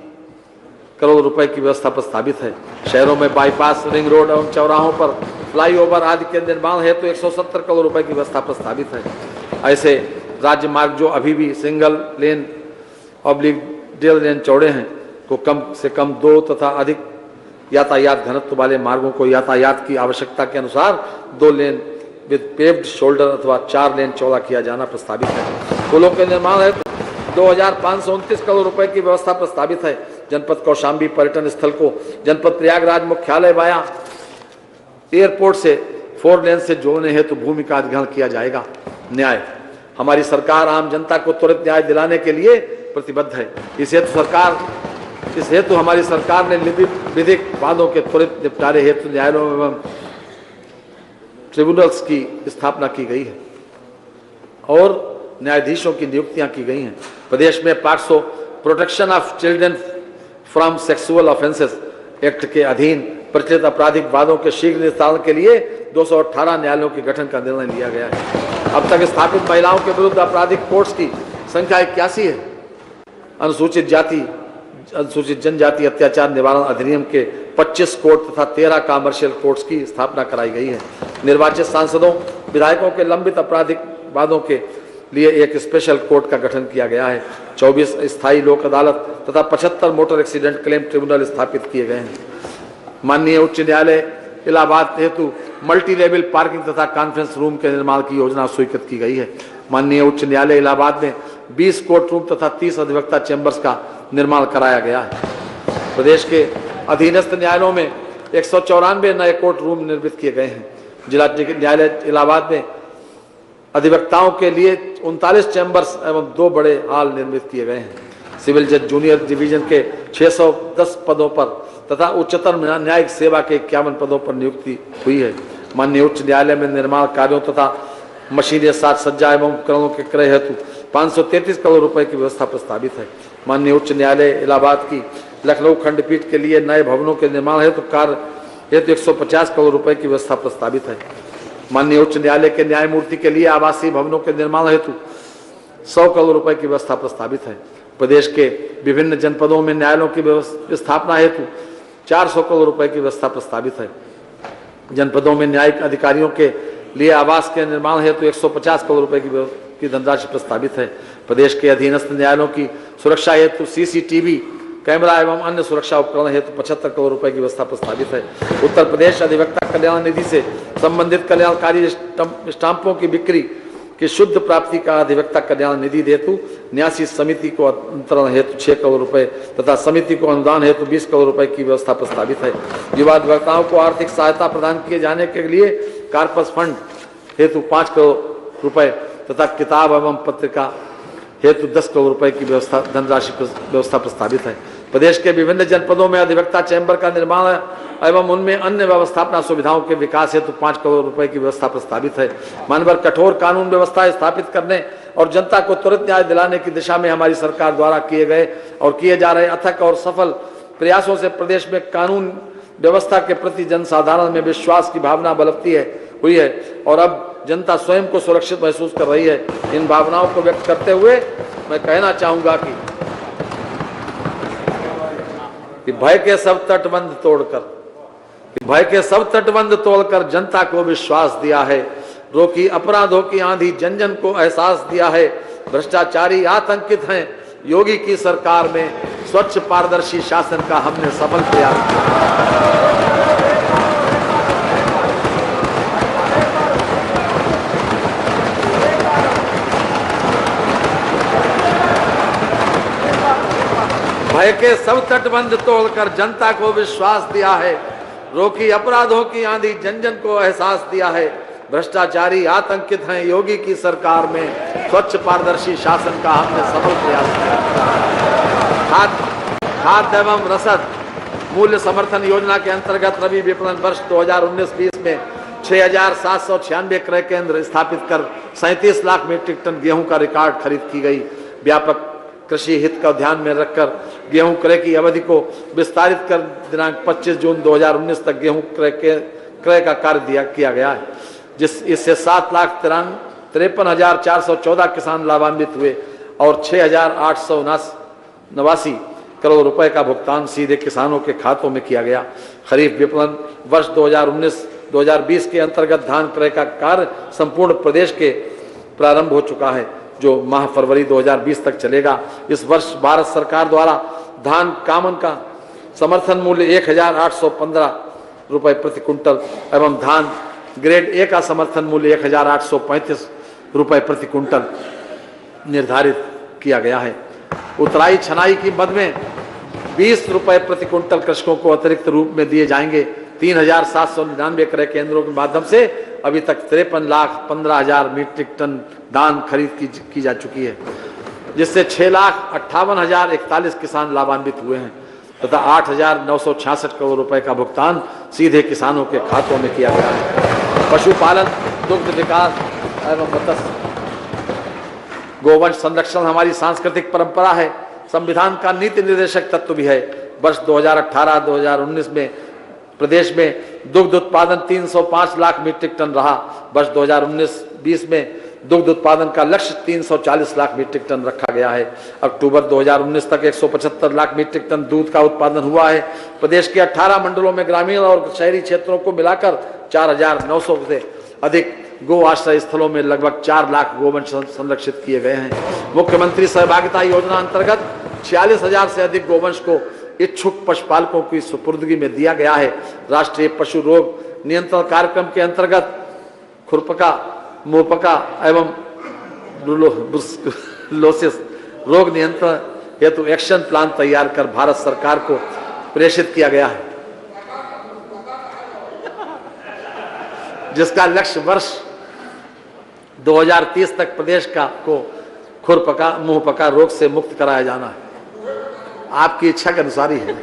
करोड़ रुपए की व्यवस्था प्रस्तावित है। शहरों में बाईपास, रिंग रोड एवं चौराहों पर फ्लाईओवर आदि के निर्माण हेतु 170 करोड़ रुपए की व्यवस्था प्रस्तावित है। ऐसे राज्य मार्ग जो अभी भी single lane oblique double lane चौड़े हैं को कम से कम 2 तथा अधिक यातायात घनत्व वाले मार्गों को यातायात की आवश्यकता के अनुसार 2 लेन विद पेव्ड शोल्डर अथवा 4 लेन चौड़ा किया जाना प्रस्तावित है। पुलों के निर्माण हेतु 2529 करोड़ रुपए की व्यवस्था प्रस्तावित है। जनपद कौशाम्बी पर्यटन स्थल को जनपद प्रयागराज मुख्यालय वाया एयरपोर्ट से 4 लेन से जोड़ने हेतु भूमि का अधिग्रहण किया जाएगा। न्याय, हमारी सरकार आम जनता को त्वरित न्याय दिलाने के लिए प्रतिबद्ध है। इस हेतु हमारी सरकार ने विधिक वादों के त्वरित निपटारे हेतु न्यायालयों एवं ट्रिब्यूनल्स की स्थापना की गई है और न्यायाधीशों की नियुक्तियां की गई हैं। प्रदेश में POCSO protection of children from sexual offences act के अधीन प्रचलित आपराधिक वादों के शीघ्र निस्तारण के लिए 218 न्यायालयों के गठन का निर्णय लिया गया है। अब तक स्थापित महिलाओं के विरुद्ध आपराधिक कोर्ट्स की संख्या 81 है। अनुसूचित जनजाति अत्याचार निवारण अधिनियम के 25 कोर्ट तथा 13 कमर्शियल कोर्ट्स की स्थापना कराई गई है। निर्वाचित सांसदों, विधायकों के लंबित आपराधिक वादों के लिए एक स्पेशल कोर्ट का गठन किया गया है। 24 स्थायी लोक अदालत तथा 75 मोटर एक्सीडेंट क्लेम ट्रिब्यूनल स्थापित किए गए हैं। माननीय उच्च न्यायालय इलाहाबाद हेतु मल्टी लेवल पार्किंग तथा कॉन्फ्रेंस रूम के निर्माण की योजना स्वीकृत की गई है। माननीय उच्च न्यायालय इलाहाबाद में 20 कोर्ट रूम तथा 30 अधिवक्ता चैम्बर्स का निर्माण कराया गया है। प्रदेश के अधीनस्थ न्यायालयों में 194 नए कोर्ट रूम निर्मित किए गए हैं। जिला न्यायालय इलाहाबाद में अधिवक्ताओं के लिए 39 चैम्बर्स एवं 2 बड़े हॉल निर्मित किए गए हैं। सिविल जज जूनियर डिवीजन के 610 पदों पर तथा उच्चतर न्यायिक सेवा के 51 पदों पर नियुक्ति हुई है। माननीय उच्च न्यायालय में निर्माण कार्यों तथा मशीनें, साज सज्जा एवं उपकरणों के क्रय हेतु 533 करोड़ रुपए की व्यवस्था प्रस्तावित है। माननीय उच्च न्यायालय इलाहाबाद की लखनऊ खंडपीठ के लिए नए भवनों के निर्माण हेतु कार्य हेतु 150 करोड़ रुपए की व्यवस्था प्रस्तावित है। माननीय उच्च न्यायालय के न्यायमूर्ति के लिए आवासीय भवनों के निर्माण हेतु 100 करोड़ रुपए की व्यवस्था प्रस्तावित है। प्रदेश के विभिन्न जनपदों में न्यायालयों की स्थापना हेतु 400 करोड़ रुपए की व्यवस्था प्रस्तावित है। जनपदों में न्यायिक अधिकारियों के लिए आवास के निर्माण हेतु 150 करोड़ रुपए की धनराशि प्रस्तावित है। प्रदेश के अधीनस्थ न्यायालयों की सुरक्षा हेतु सीसीटीवी कैमरा एवं अन्य सुरक्षा उपकरण हेतु 75 करोड़ रुपए की व्यवस्था प्रस्तावित है। उत्तर प्रदेश अधिवक्ता कल्याण निधि से संबंधित कल्याणकारी स्टाम्पों की बिक्री की शुद्ध प्राप्ति का अधिवक्ता कल्याण निधि हेतु न्यासी समिति को अंतरण हेतु 6 करोड़ रुपए तथा समिति को अनुदान हेतु 20 करोड़ रुपए की व्यवस्था प्रस्तावित है। युवा अधिवक्ताओं को आर्थिक सहायता प्रदान किए जाने के लिए कार्पस फंड हेतु 5 करोड़ रुपए तथा किताब एवं पत्रिका हेतु 10 करोड़ रुपए की धनराशि व्यवस्था प्रस्तावित है। प्रदेश के विभिन्न जनपदों में अधिवक्ता चैम्बर का निर्माण एवं उनमें अन्य व्यवस्थापना सुविधाओं के विकास हेतु 5 करोड़ रुपए की व्यवस्था प्रस्तावित है। मानवर कठोर कानून व्यवस्था स्थापित करने और जनता को त्वरित न्याय दिलाने की दिशा में हमारी सरकार द्वारा किए गए और किए जा रहे अथक और सफल प्रयासों से प्रदेश में कानून व्यवस्था के प्रति जनसाधारण में विश्वास की भावना बलती हुई है और अब जनता स्वयं को सुरक्षित महसूस कर रही है। इन भावनाओं को व्यक्त करते हुए मैं कहना चाहूंगा कि भय के सब तटबंध तोड़कर जनता को विश्वास दिया है। रोकी अपराधों की आंधी, जन जन को एहसास दिया है। भ्रष्टाचारी आतंकित हैं, योगी की सरकार में स्वच्छ पारदर्शी शासन का हमने सफल प्रयास किया। भय के सब तटबंध तोड़कर जनता को विश्वास दिया है। रोकी अपराधों की आंधी, जन जन को एहसास दिया है। भ्रष्टाचारी आतंकित हैं, योगी की सरकार में स्वच्छ पारदर्शी शासन का हमने सफल प्रयास किया। खाद्य एवं रसद मूल्य समर्थन योजना के अंतर्गत रबी विपणन वर्ष 2019-20 में 6,796 क्रय केंद्र स्थापित कर 37 लाख मीट्रिक टन गेहूं का रिकॉर्ड खरीद की गई। व्यापक कृषि हित का ध्यान में रखकर गेहूं क्रय की अवधि को विस्तारित कर दिनांक 25 जून 2019 तक गेहूं क्रय का कार्य किया गया है, इससे 7,53,414 किसान लाभान्वित हुए और 6,889 करोड़ रुपए का भुगतान सीधे किसानों के खातों में किया गया। खरीफ विपणन वर्ष 2019-2020 के अंतर्गत धान क्रय का कार्य संपूर्ण प्रदेश के प्रारंभ हो चुका है, जो माह फरवरी 2020 तक चलेगा। इस वर्ष भारत सरकार द्वारा धान कामन का समर्थन मूल्य 1,815 रुपए प्रति कुंटल एवं धान ग्रेड ए का समर्थन मूल्य 1,835 रुपए प्रति कुंटल निर्धारित किया गया है। उतराई छनाई की मद में 20 रुपए प्रति कुंटल कृषकों को अतिरिक्त रूप में दिए जाएंगे। 3,799 क्रय केंद्रों के माध्यम से अभी तक 53,15,000 मीट्रिक टन धान खरीद की जा चुकी है, जिससे 6,58,041 किसान लाभान्वित हुए हैं तथा 8,966 करोड़ रुपए का भुगतान सीधे किसानों के खातों में किया गया है। पशुपालन, दुग्ध विकास एवं मत्स्य गोवंश संरक्षण हमारी सांस्कृतिक परंपरा है, संविधान का नीति निर्देशक तत्व भी है। वर्ष 2018-2019 में प्रदेश में दुग्ध उत्पादन 305 लाख मीट्रिक टन रहा। वर्ष 2019-20 में दुग्ध उत्पादन का लक्ष्य 340 लाख मीट्रिक टन रखा गया है। अक्टूबर 2019 तक 175 लाख मीट्रिक टन दूध का उत्पादन हुआ है। प्रदेश के 18 मंडलों में ग्रामीण और शहरी क्षेत्रों को मिलाकर 4,900 से अधिक गो आश्रय स्थलों में लगभग 4 लाख गोवंश संरक्षित किए गए हैं। मुख्यमंत्री सहभागिता योजना अंतर्गत 46,000 से अधिक गोवंश को इच्छुक पशुपालकों की सुपुर्दगी में दिया गया है। राष्ट्रीय पशु रोग नियंत्रण कार्यक्रम के अंतर्गत खुरपका, मुहपका एवं ब्रुसेलोसिस रोग नियंत्रण हेतु एक्शन प्लान तैयार कर भारत सरकार को प्रेषित किया गया है, जिसका लक्ष्य वर्ष 2030 तक प्रदेश को खुरपका, मुहपका रोग से मुक्त कराया जाना है। आपकी इच्छा के अनुसार ही है।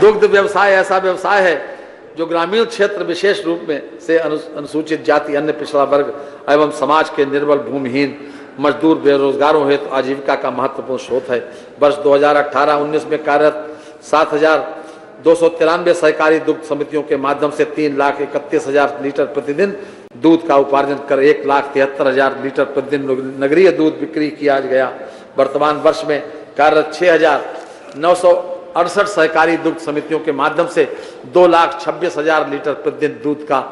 दुग्ध व्यवसाय ऐसा व्यवसाय है जो ग्रामीण क्षेत्र विशेष रूप में से अनुसूचित जाति, अन्य पिछड़ा वर्ग एवं समाज के निर्बल, भूमिहीन, मजदूर, बेरोजगारों हेतु आजीविका का महत्वपूर्ण स्रोत है। वर्ष 2018-19 में कार्यरत 7,293 सहकारी दुग्ध समितियों के माध्यम से 3,31,000 लीटर प्रतिदिन दूध का उपार्जन कर 1,73,000 लीटर प्रतिदिन नगरीय दूध बिक्री किया गया। वर्तमान वर्ष में कार्यरत 6,968 सहकारी दुग्ध समितियों के माध्यम से 2,26,000 लीटर प्रतिदिन दूध का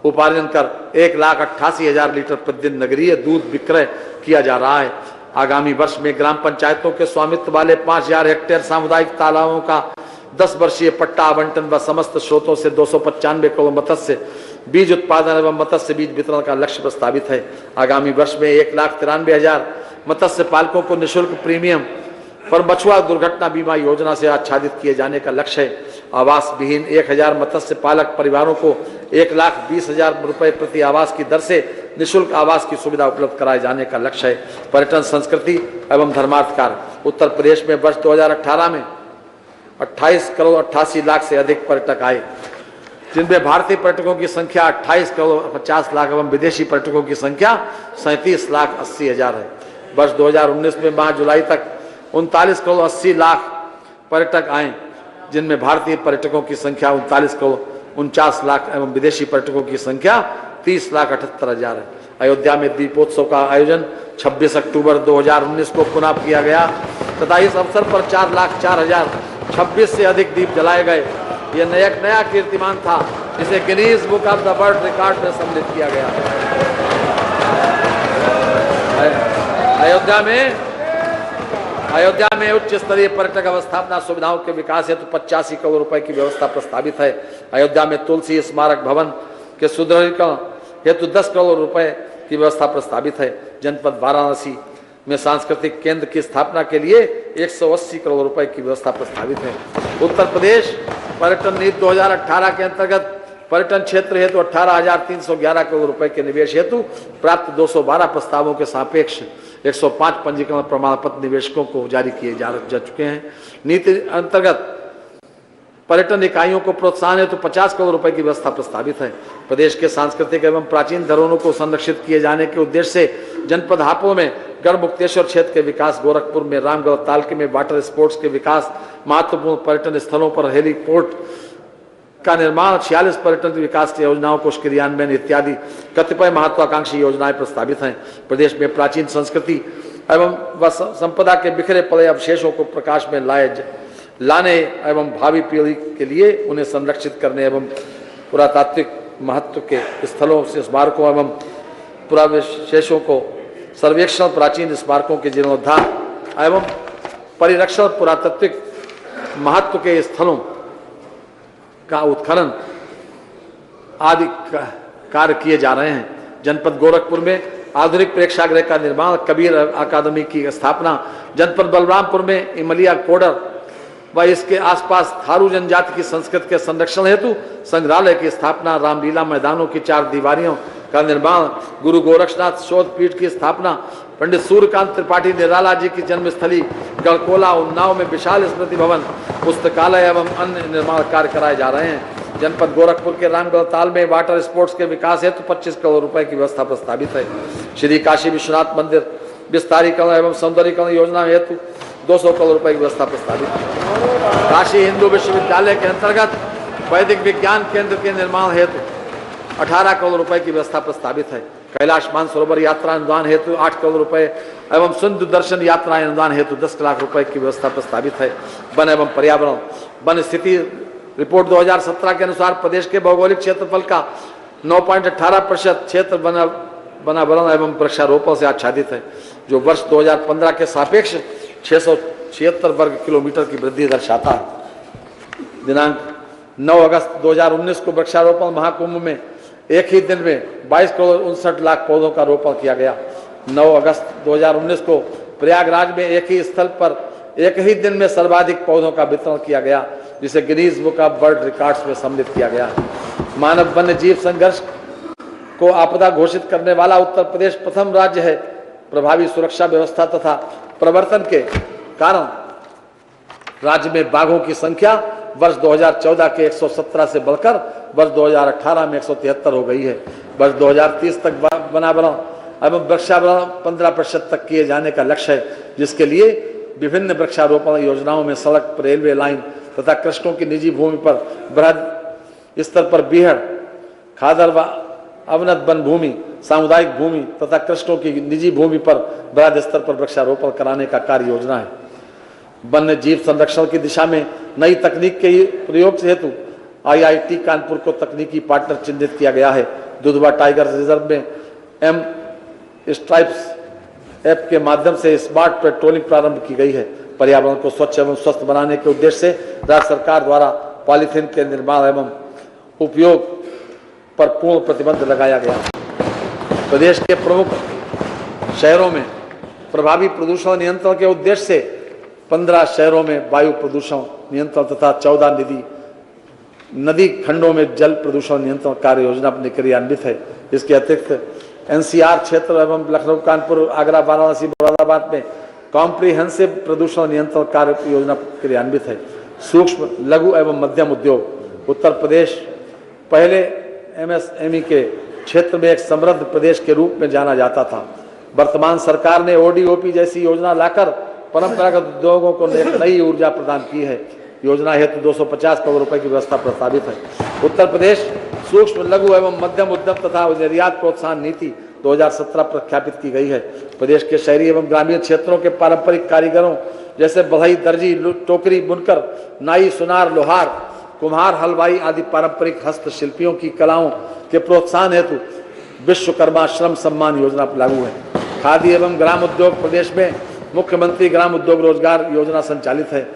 उपार्जन कर 1,88,000 लीटर प्रतिदिन नगरीय दूध विक्रय किया जा रहा है। आगामी वर्ष में ग्राम पंचायतों के स्वामित्व वाले 5,000 हेक्टेयर सामुदायिक तालाबों का 10 वर्षीय पट्टा आवंटन व समस्त स्रोतों से 295 करोड़ मत्स्य बीज उत्पादन एवं मत्स्य बीज वितरण का लक्ष्य प्रस्तावित है। आगामी वर्ष में 1,93,000 मत्स्य पालकों को निःशुल्क प्रीमियम पर मछुआ दुर्घटना बीमा योजना से आच्छादित किए जाने का लक्ष्य है। आवास विहीन 1,000 मत्स्य पालक परिवारों को 1,20,000 रुपए प्रति आवास की दर से निःशुल्क आवास की सुविधा उपलब्ध कराए जाने का लक्ष्य है। पर्यटन, संस्कृति एवं धर्मार्थ कार्य उत्तर प्रदेश में वर्ष 2018 में 28 करोड़ 88 लाख से अधिक पर्यटक आए, जिनमें भारतीय पर्यटकों की संख्या 28 करोड़ 50 लाख एवं विदेशी पर्यटकों की संख्या 37,80,000 है। वर्ष 2019 में माह जुलाई तक 39 करोड़ 80 लाख पर्यटक आए, जिनमें भारतीय पर्यटकों की संख्या 39 करोड़ 49 लाख एवं विदेशी पर्यटकों की संख्या 30,78,000 है। अयोध्या में दीपोत्सव का आयोजन 26 अक्टूबर 2019 को पुनः किया गया तथा इस अवसर पर 4,04,026 से अधिक दीप जलाए गए। यह नया कीर्तिमान था, जिसे Guinness book of the world record में सम्मिलित किया गया। अयोध्या में उच्च स्तरीय पर्यटक अवस्थापना सुविधाओं के विकास हेतु 85 करोड़ रुपए की व्यवस्था प्रस्तावित है। अयोध्या में तुलसी स्मारक भवन के सुदृढ़ीकरण हेतु 10 करोड़ रुपए की व्यवस्था प्रस्तावित है। जनपद वाराणसी में सांस्कृतिक केंद्र की स्थापना के लिए 180 करोड़ रुपए की व्यवस्था प्रस्तावित है। उत्तर प्रदेश पर्यटन नीति 2018 के अंतर्गत पर्यटन क्षेत्र हेतु 18,311 करोड़ रुपए के निवेश हेतु प्राप्त 212 प्रस्तावों के सापेक्ष 105 पंजीकरण प्रमाण पत्र निवेशकों को जारी किए जा चुके हैं। नीति अंतर्गत पर्यटन इकाइयों को प्रोत्साहन हेतु 50 करोड़ रुपए की व्यवस्था प्रस्तावित है। प्रदेश के सांस्कृतिक एवं प्राचीन धरोहरों को संरक्षित किए जाने के उद्देश्य से जनपद हापुड़ में गढ़मुक्तेश्वर क्षेत्र के विकास, गोरखपुर में रामगढ़ तालके में वाटर स्पोर्ट्स के विकास, महत्वपूर्ण पर्यटन स्थलों पर हेलीपोर्ट का निर्माण, 46 पर्यटन विकास योजनाओं को क्रियान्वयन इत्यादि कतिपय महत्वाकांक्षी योजनाएं प्रस्तावित हैं। प्रदेश में प्राचीन संस्कृति एवं संपदा के बिखरे पड़े अवशेषों को प्रकाश में लाने एवं भावी पीढ़ी के लिए उन्हें संरक्षित करने एवं पुरातात्विक महत्व के स्थलों से स्मारकों एवं पुरावशेषों को सर्वेक्षण, प्राचीन स्मारकों के जीर्णोद्धार एवं परिरक्षण, पुरातात्विक महत्व के स्थलों का उत्खनन आदि कार्य किए जा रहे हैं। जनपद गोरखपुर में आधुनिक प्रेक्षागृह का निर्माण, कबीर अकादमी की स्थापना, जनपद बलरामपुर में इमलिया कोडर व इसके आसपास थारू जनजाति की संस्कृति के संरक्षण हेतु संग्रहालय की स्थापना, रामलीला मैदानों की 4 दीवारियों का निर्माण, गुरु गोरक्षनाथ शोध पीठ की स्थापना, पंडित सूर्यकांत त्रिपाठी निराला जी की जन्मस्थली गढ़कोला उन्नाव में विशाल स्मृति भवन, पुस्तकालय एवं अन्य निर्माण कार्य कराए जा रहे हैं। जनपद गोरखपुर के रामगढ़ ताल में वाटर स्पोर्ट्स के विकास हेतु 25 करोड़ रुपए की व्यवस्था प्रस्तावित है। श्री काशी विश्वनाथ मंदिर विस्तारीकरण एवं सौंदर्यीकरण योजना हेतु 200 करोड़ रुपए की व्यवस्था प्रस्तावित है। काशी हिंदू विश्वविद्यालय के अंतर्गत वैदिक विज्ञान केंद्र के निर्माण हेतु 18 करोड़ रुपए की व्यवस्था प्रस्तावित है। कैलाश मानसरोवर यात्रा अनुदान हेतु 8 करोड़ रुपए एवं सिंधु दर्शन यात्रा अनुदान हेतु 10 लाख रुपए की व्यवस्था प्रस्तावित है। वन एवं पर्यावरण, वन स्थिति रिपोर्ट 2017 के अनुसार प्रदेश के भौगोलिक क्षेत्रफल का 9.18% क्षेत्र वनावरण एवं वृक्षारोपण से आच्छादित है, जो वर्ष 2015 के सापेक्ष 676 वर्ग किलोमीटर की वृद्धि दर्शाता है। दिनांक 9 अगस्त 2019 को वृक्षारोपण महाकुंभ में एक ही दिन में 22 करोड़ 59 लाख पौधों का रोपण किया गया। 9 अगस्त 2019 को प्रयागराज में एक ही स्थल पर एक ही दिन में सर्वाधिक पौधों का वितरण किया गया, जिसे Guinness book of world records में सम्मिलित किया गया। मानव वन्य जीव संघर्ष को आपदा घोषित करने वाला उत्तर प्रदेश प्रथम राज्य है। प्रभावी सुरक्षा व्यवस्था तथा प्रवर्तन के कारण राज्य में बाघों की संख्या वर्ष 2014 के 117 से बढ़कर वर्ष 2018 में 173 हो गई है। वर्ष 2030 तक वनावरण एवं वृक्षावरण 15% तक किए जाने का लक्ष्य है, जिसके लिए विभिन्न वृक्षारोपण योजनाओं में सड़क, रेलवे लाइन तथा कृषकों की निजी भूमि पर बृहद स्तर पर बीहड़, खादर व अवनत वन भूमि, सामुदायिक भूमि तथा कृषकों की निजी भूमि पर बृहद स्तर पर वृक्षारोपण कराने का कार्य योजना है। वन्य जीव संरक्षण की दिशा में नई तकनीक के प्रयोग हेतु IIT कानपुर को तकनीकी पार्टनर चिन्हित किया गया है। दुधवा टाइगर रिजर्व में एम स्ट्राइप्स ऐप के माध्यम से स्मार्ट पेट्रोलिंग प्रारंभ की गई है। पर्यावरण को स्वच्छ एवं स्वस्थ बनाने के उद्देश्य से राज्य सरकार द्वारा पॉलीथीन के निर्माण एवं उपयोग पर पूर्ण प्रतिबंध लगाया गया। प्रदेश के प्रमुख शहरों में प्रभावी प्रदूषण नियंत्रण के उद्देश्य से 15 शहरों में वायु प्रदूषण नियंत्रण तथा 14 नदी खंडों में जल प्रदूषण नियंत्रण कार्य योजना क्रियान्वित है। इसके अतिरिक्त NCR क्षेत्र एवं लखनऊ, कानपुर, आगरा, वाराणसी, मुरादाबाद में कॉम्प्रिहेंसिव प्रदूषण नियंत्रण कार्य योजना क्रियान्वित है। सूक्ष्म, लघु एवं मध्यम उद्योग उत्तर प्रदेश पहले MSME के क्षेत्र में एक समृद्ध प्रदेश के रूप में जाना जाता था। वर्तमान सरकार ने ODOP जैसी योजना लाकर परंपरागत उद्योगों को एक नई ऊर्जा प्रदान की है। योजना हेतु 250 करोड़ रुपए की व्यवस्था प्रस्तावित है। उत्तर प्रदेश सूक्ष्म, लघु एवं मध्यम उद्यम तथा निर्यात प्रोत्साहन नीति 2017 प्रख्यापित की गई है। प्रदेश के शहरी एवं ग्रामीण क्षेत्रों के पारंपरिक कारीगरों जैसे बढ़ई, दर्जी, टोकरी, बुनकर, नाई, सुनार, लोहार, कुम्हार, हलवाई आदि पारंपरिक हस्तशिल्पियों की कलाओं के प्रोत्साहन हेतु विश्वकर्मा श्रम सम्मान योजना लागू है। खादी एवं ग्राम उद्योग प्रदेश में मुख्यमंत्री ग्राम उद्योग रोजगार योजना संचालित है,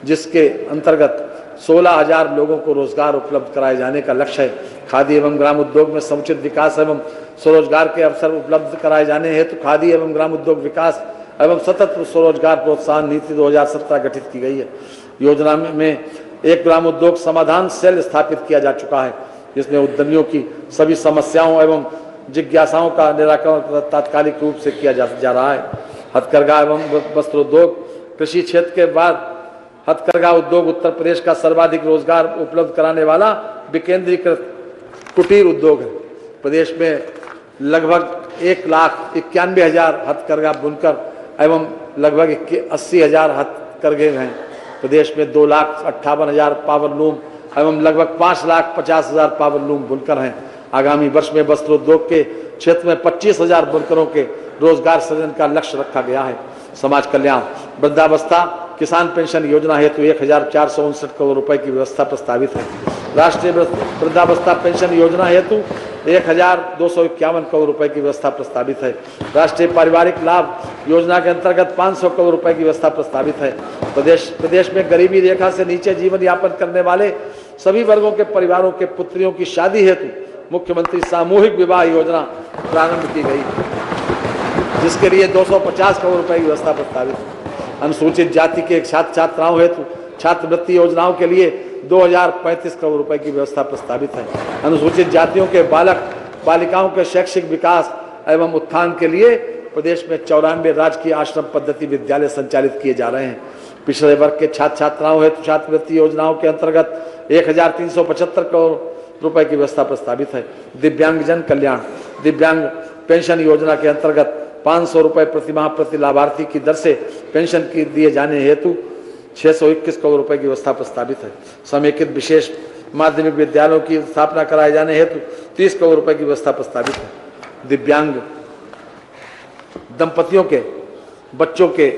जिसके अंतर्गत 16,000 लोगों को रोजगार उपलब्ध कराए जाने का लक्ष्य है। खादी एवं ग्राम उद्योग में समुचित विकास एवं स्वरोजगार के अवसर उपलब्ध कराए जाने हेतु खादी एवं ग्राम उद्योग विकास एवं सतत स्वरोजगार प्रोत्साहन नीति 2017 गठित की गई है। योजना में एक ग्राम उद्योग समाधान सेल स्थापित किया जा चुका है। जिसमें उद्यमियों की सभी समस्याओं एवं जिज्ञासाओं का निराकरण तात्कालिक रूप से किया जा रहा है। हथकरघा एवं वस्त्रोद्योग, कृषि क्षेत्र के बाद हथकरघा उद्योग उत्तर प्रदेश का सर्वाधिक रोजगार उपलब्ध कराने वाला विकेंद्रीकृत कुटीर उद्योग है। प्रदेश में लगभग 1,91,000 हथकरघा बुनकर एवं लगभग 80,000 हथकरघे हैं। प्रदेश में 2,58,000 पावरलूम एवं लगभग 5,50,000 पावरलूम बुनकर हैं। आगामी वर्ष में वस्त्रोद्योग के क्षेत्र में 25,000 बुनकरों के रोजगार सृजन का लक्ष्य रखा गया है। समाज कल्याण, वृद्धावस्था किसान पेंशन योजना हेतु 1,459 करोड़ रुपए की व्यवस्था प्रस्तावित है। राष्ट्रीय वृद्धावस्था पेंशन योजना हेतु 1,251 करोड़ रुपए की व्यवस्था प्रस्तावित है। राष्ट्रीय पारिवारिक लाभ योजना के अंतर्गत 500 करोड़ रुपए की व्यवस्था प्रस्तावित है। प्रदेश में गरीबी रेखा से नीचे जीवन यापन करने वाले सभी वर्गों के परिवारों के पुत्रियों की शादी हेतु मुख्यमंत्री सामूहिक विवाह योजना प्रारंभ की गई, जिसके लिए 250 करोड़ रुपए की व्यवस्था प्रस्तावित है। अनुसूचित जाति के छात्र छात्राओं हेतु छात्रवृत्ति योजनाओं के लिए 2,035 करोड़ रुपए की व्यवस्था प्रस्तावित है। अनुसूचित जातियों के बालक बालिकाओं के शैक्षिक विकास एवं उत्थान के लिए प्रदेश में 94 राजकीय आश्रम पद्धति विद्यालय संचालित किए जा रहे हैं। पिछड़े वर्ग के छात्र छात्राओं हेतु छात्रवृत्ति योजनाओं के अंतर्गत 1,375 करोड़ रुपए की व्यवस्था प्रस्तावित है। दिव्यांगजन कल्याण, दिव्यांग पेंशन योजना के अंतर्गत 500 रुपए प्रतिमाह प्रति लाभार्थी की दर से पेंशन की दिए जाने हेतु 621 करोड़ रुपए की व्यवस्था प्रस्तावित है। समेकित विशेष माध्यमिक विद्यालयों की स्थापना कराए जाने हेतु 30 करोड़ रुपए की व्यवस्था प्रस्तावित है। दिव्यांग दंपतियों के बच्चों के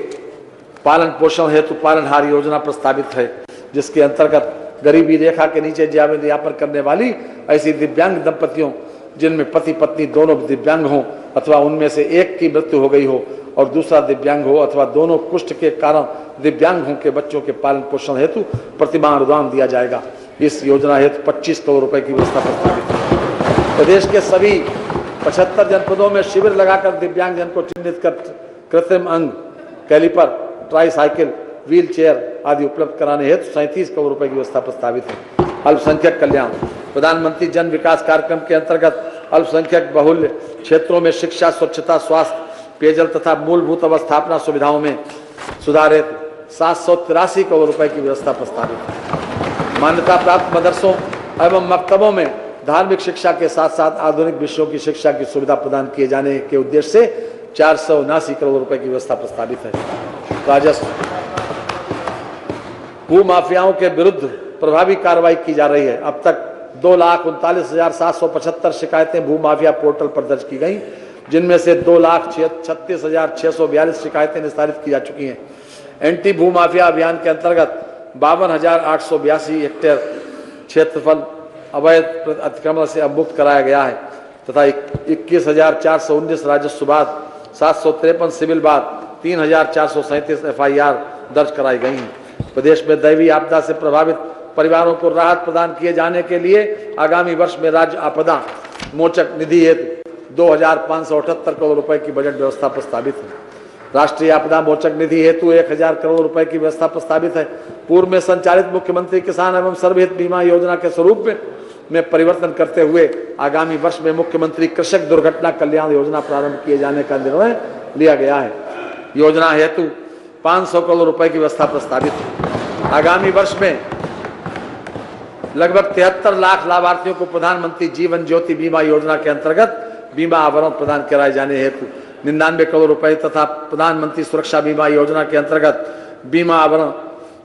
पालन पोषण हेतु पालनहार योजना प्रस्तावित है, जिसके अंतर्गत गरीबी रेखा के नीचे जीवन यापन करने वाली ऐसी दिव्यांग दंपतियों जिनमें पति पत्नी दोनों दिव्यांग हों अथवा उनमें से एक की मृत्यु हो गई हो और दूसरा दिव्यांग हो अथवा दोनों कुष्ठ के कारण दिव्यांग हों के बच्चों के पालन पोषण हेतु प्रतिमाह अनुदान दिया जाएगा। इस योजना हेतु 25 करोड़ रुपए की व्यवस्था प्रस्तावित है। प्रदेश के सभी 75 जनपदों में शिविर लगाकर दिव्यांगजन को चिन्हित कर कृत्रिम अंग, कैलिपर, ट्राईसाइकिल, व्हील चेयर आदि उपलब्ध कराने हेतु 37 करोड़ रुपए की व्यवस्था प्रस्तावित है। अल्पसंख्यक कल्याण, प्रधानमंत्री जन विकास कार्यक्रम के अंतर्गत अल्पसंख्यक बहुल्य क्षेत्रों में शिक्षा, स्वच्छता, स्वास्थ्य, पेयजल तथा मूलभूत अवस्थापना सुविधाओं में सुधार हेतु 783 करोड़ रुपए की व्यवस्था प्रस्तावित है। मान्यता प्राप्त मदरसों एवं मकतबों में धार्मिक शिक्षा के साथ साथ आधुनिक विषयों की शिक्षा की सुविधा प्रदान किए जाने के उद्देश्य से 479 करोड़ रुपए की व्यवस्था प्रस्तावित है। राजस्व, भू माफियाओं के विरुद्ध प्रभावी कार्रवाई की जा रही है। अब तक 2,39,775 शिकायतें भू माफिया पोर्टल पर दर्ज की गई, जिनमें से 2,36,642 शिकायतें निस्तारित की जा चुकी हैं। एंटी भू माफिया अभियान के अंतर्गत 52,882 हेक्टेयर क्षेत्रफल अवैध अतिक्रमण से मुक्त कराया गया है तथा 21,419 राजस्व बाद, 753 सिविल बाद, 3,437 FIR दर्ज कराई गई हैं। प्रदेश में दैवीय आपदा से प्रभावित परिवारों को राहत प्रदान किए जाने के लिए आगामी वर्ष में राज्य आपदा मोचक निधि हेतु 2,578 करोड़ रुपए की बजट व्यवस्था प्रस्तावित है। राष्ट्रीय आपदा मोचक निधि हेतु 1,000 करोड़ रुपए की व्यवस्था प्रस्तावित है। पूर्व में संचालित मुख्यमंत्री किसान एवं सर्वहित बीमा योजना के स्वरूप में परिवर्तन करते हुए आगामी वर्ष में मुख्यमंत्री कृषक दुर्घटना कल्याण योजना प्रारंभ किए जाने का निर्णय लिया गया है। योजना हेतु 500 करोड़ रुपए की व्यवस्था प्रस्तावित है। आगामी वर्ष में लगभग 73 लाख लाभार्थियों को प्रधानमंत्री जीवन ज्योति बीमा योजना के अंतर्गत बीमा आवरण प्रदान कराए जाने हेतु 99 करोड़ रुपए तथा प्रधानमंत्री सुरक्षा बीमा योजना के अंतर्गत बीमा आवरण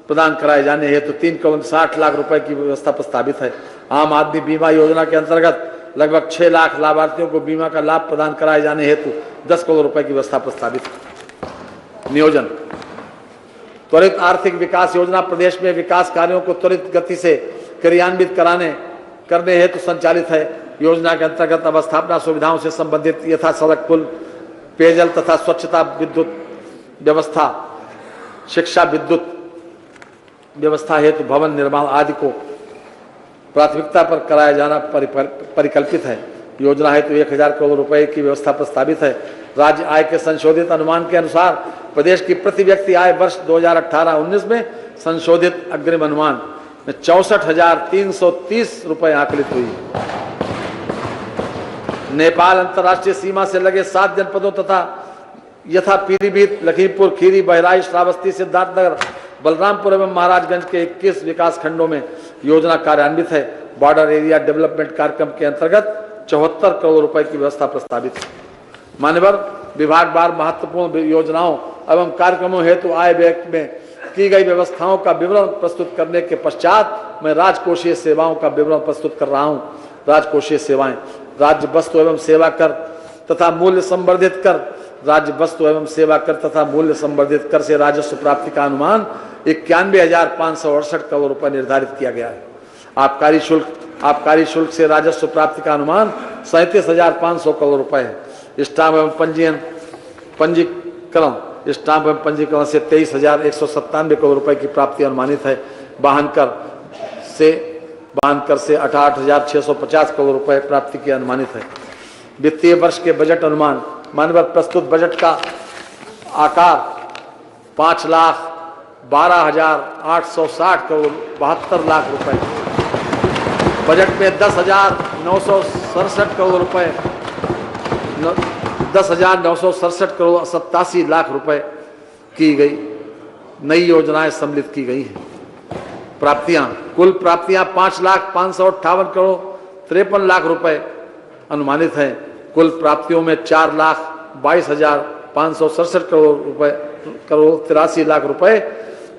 प्रदान कराए जाने हेतु 3 करोड़ 60 लाख रुपए की व्यवस्था प्रस्तावित है। आम आदमी बीमा योजना के अंतर्गत लगभग 6 लाख लाभार्थियों को बीमा का लाभ प्रदान कराए जाने हेतु 10 करोड़ रुपए की व्यवस्था प्रस्तावित है। नियोजन, त्वरित आर्थिक विकास योजना प्रदेश में विकास कार्यों को त्वरित गति से क्रियान्वित करने हेतु संचालित है। योजना के अंतर्गत अवस्थापना सुविधाओं से संबंधित यथा सड़क, पुल, पेयजल तथा स्वच्छता, विद्युत व्यवस्था, शिक्षा, विद्युत व्यवस्था हेतु भवन निर्माण आदि को प्राथमिकता पर कराया जाना परिकल्पित है। योजना हेतु 1,000 करोड़ रुपए की व्यवस्था प्रस्तावित है। राज्य आय के संशोधित अनुमान के अनुसार प्रदेश की प्रति व्यक्ति आय वर्ष 2018-19 में संशोधित अग्रिम अनुमान में 64,330 रुपए आकलित हुई। नेपाल अंतर्राष्ट्रीय सीमा से लगे 7 जनपदों तथा यथा पीलीभीत, लखीमपुर खीरी, बहराइच, श्रावस्ती, सिद्धार्थनगर, बलरामपुर एवं महाराजगंज के 21 विकास खंडों में योजना कार्यान्वित है। बॉर्डर एरिया डेवलपमेंट कार्यक्रम के अंतर्गत 74 करोड़ रुपए की व्यवस्था प्रस्तावित है। मान्यवर, विभागवार महत्वपूर्ण योजनाओं एवं कार्यक्रमों हेतु आय व्यय में की गई व्यवस्थाओं का विवरण प्रस्तुत करने के पश्चात मैं राजकोषीय सेवाओं का विवरण प्रस्तुत कर रहा हूं। राजकोषीय सेवाएं: राज्य वस्तु एवं सेवा कर तथा मूल्य संवर्धित कर। राज्य वस्तु एवं सेवा कर तथा मूल्य संवर्धित कर से राजस्व प्राप्ति का अनुमान 91,568 करोड़ रुपए निर्धारित किया गया है। आबकारी शुल्क से राजस्व प्राप्ति का अनुमान 37,500 करोड़ रुपए है। स्टाम्प एवं पंजीकरण से 23,197 करोड़ रुपए की प्राप्ति अनुमानित है। वाहन कर से 68,650 करोड़ रुपए प्राप्ति की अनुमानित है। वित्तीय वर्ष के बजट अनुमान: मानव प्रस्तुत बजट का आकार 5,12,860 करोड़ 72 लाख रुपए। बजट में 10,967 करोड़ रुपए 10,967 करोड़ 87 लाख रुपए की गई नई योजनाएं सम्मिलित की गई हैं। प्राप्तियां: कुल प्राप्तियां 5,558 करोड़ 53 लाख रुपए अनुमानित हैं। कुल प्राप्तियों में 4,22,567 करोड़ 83 लाख रुपए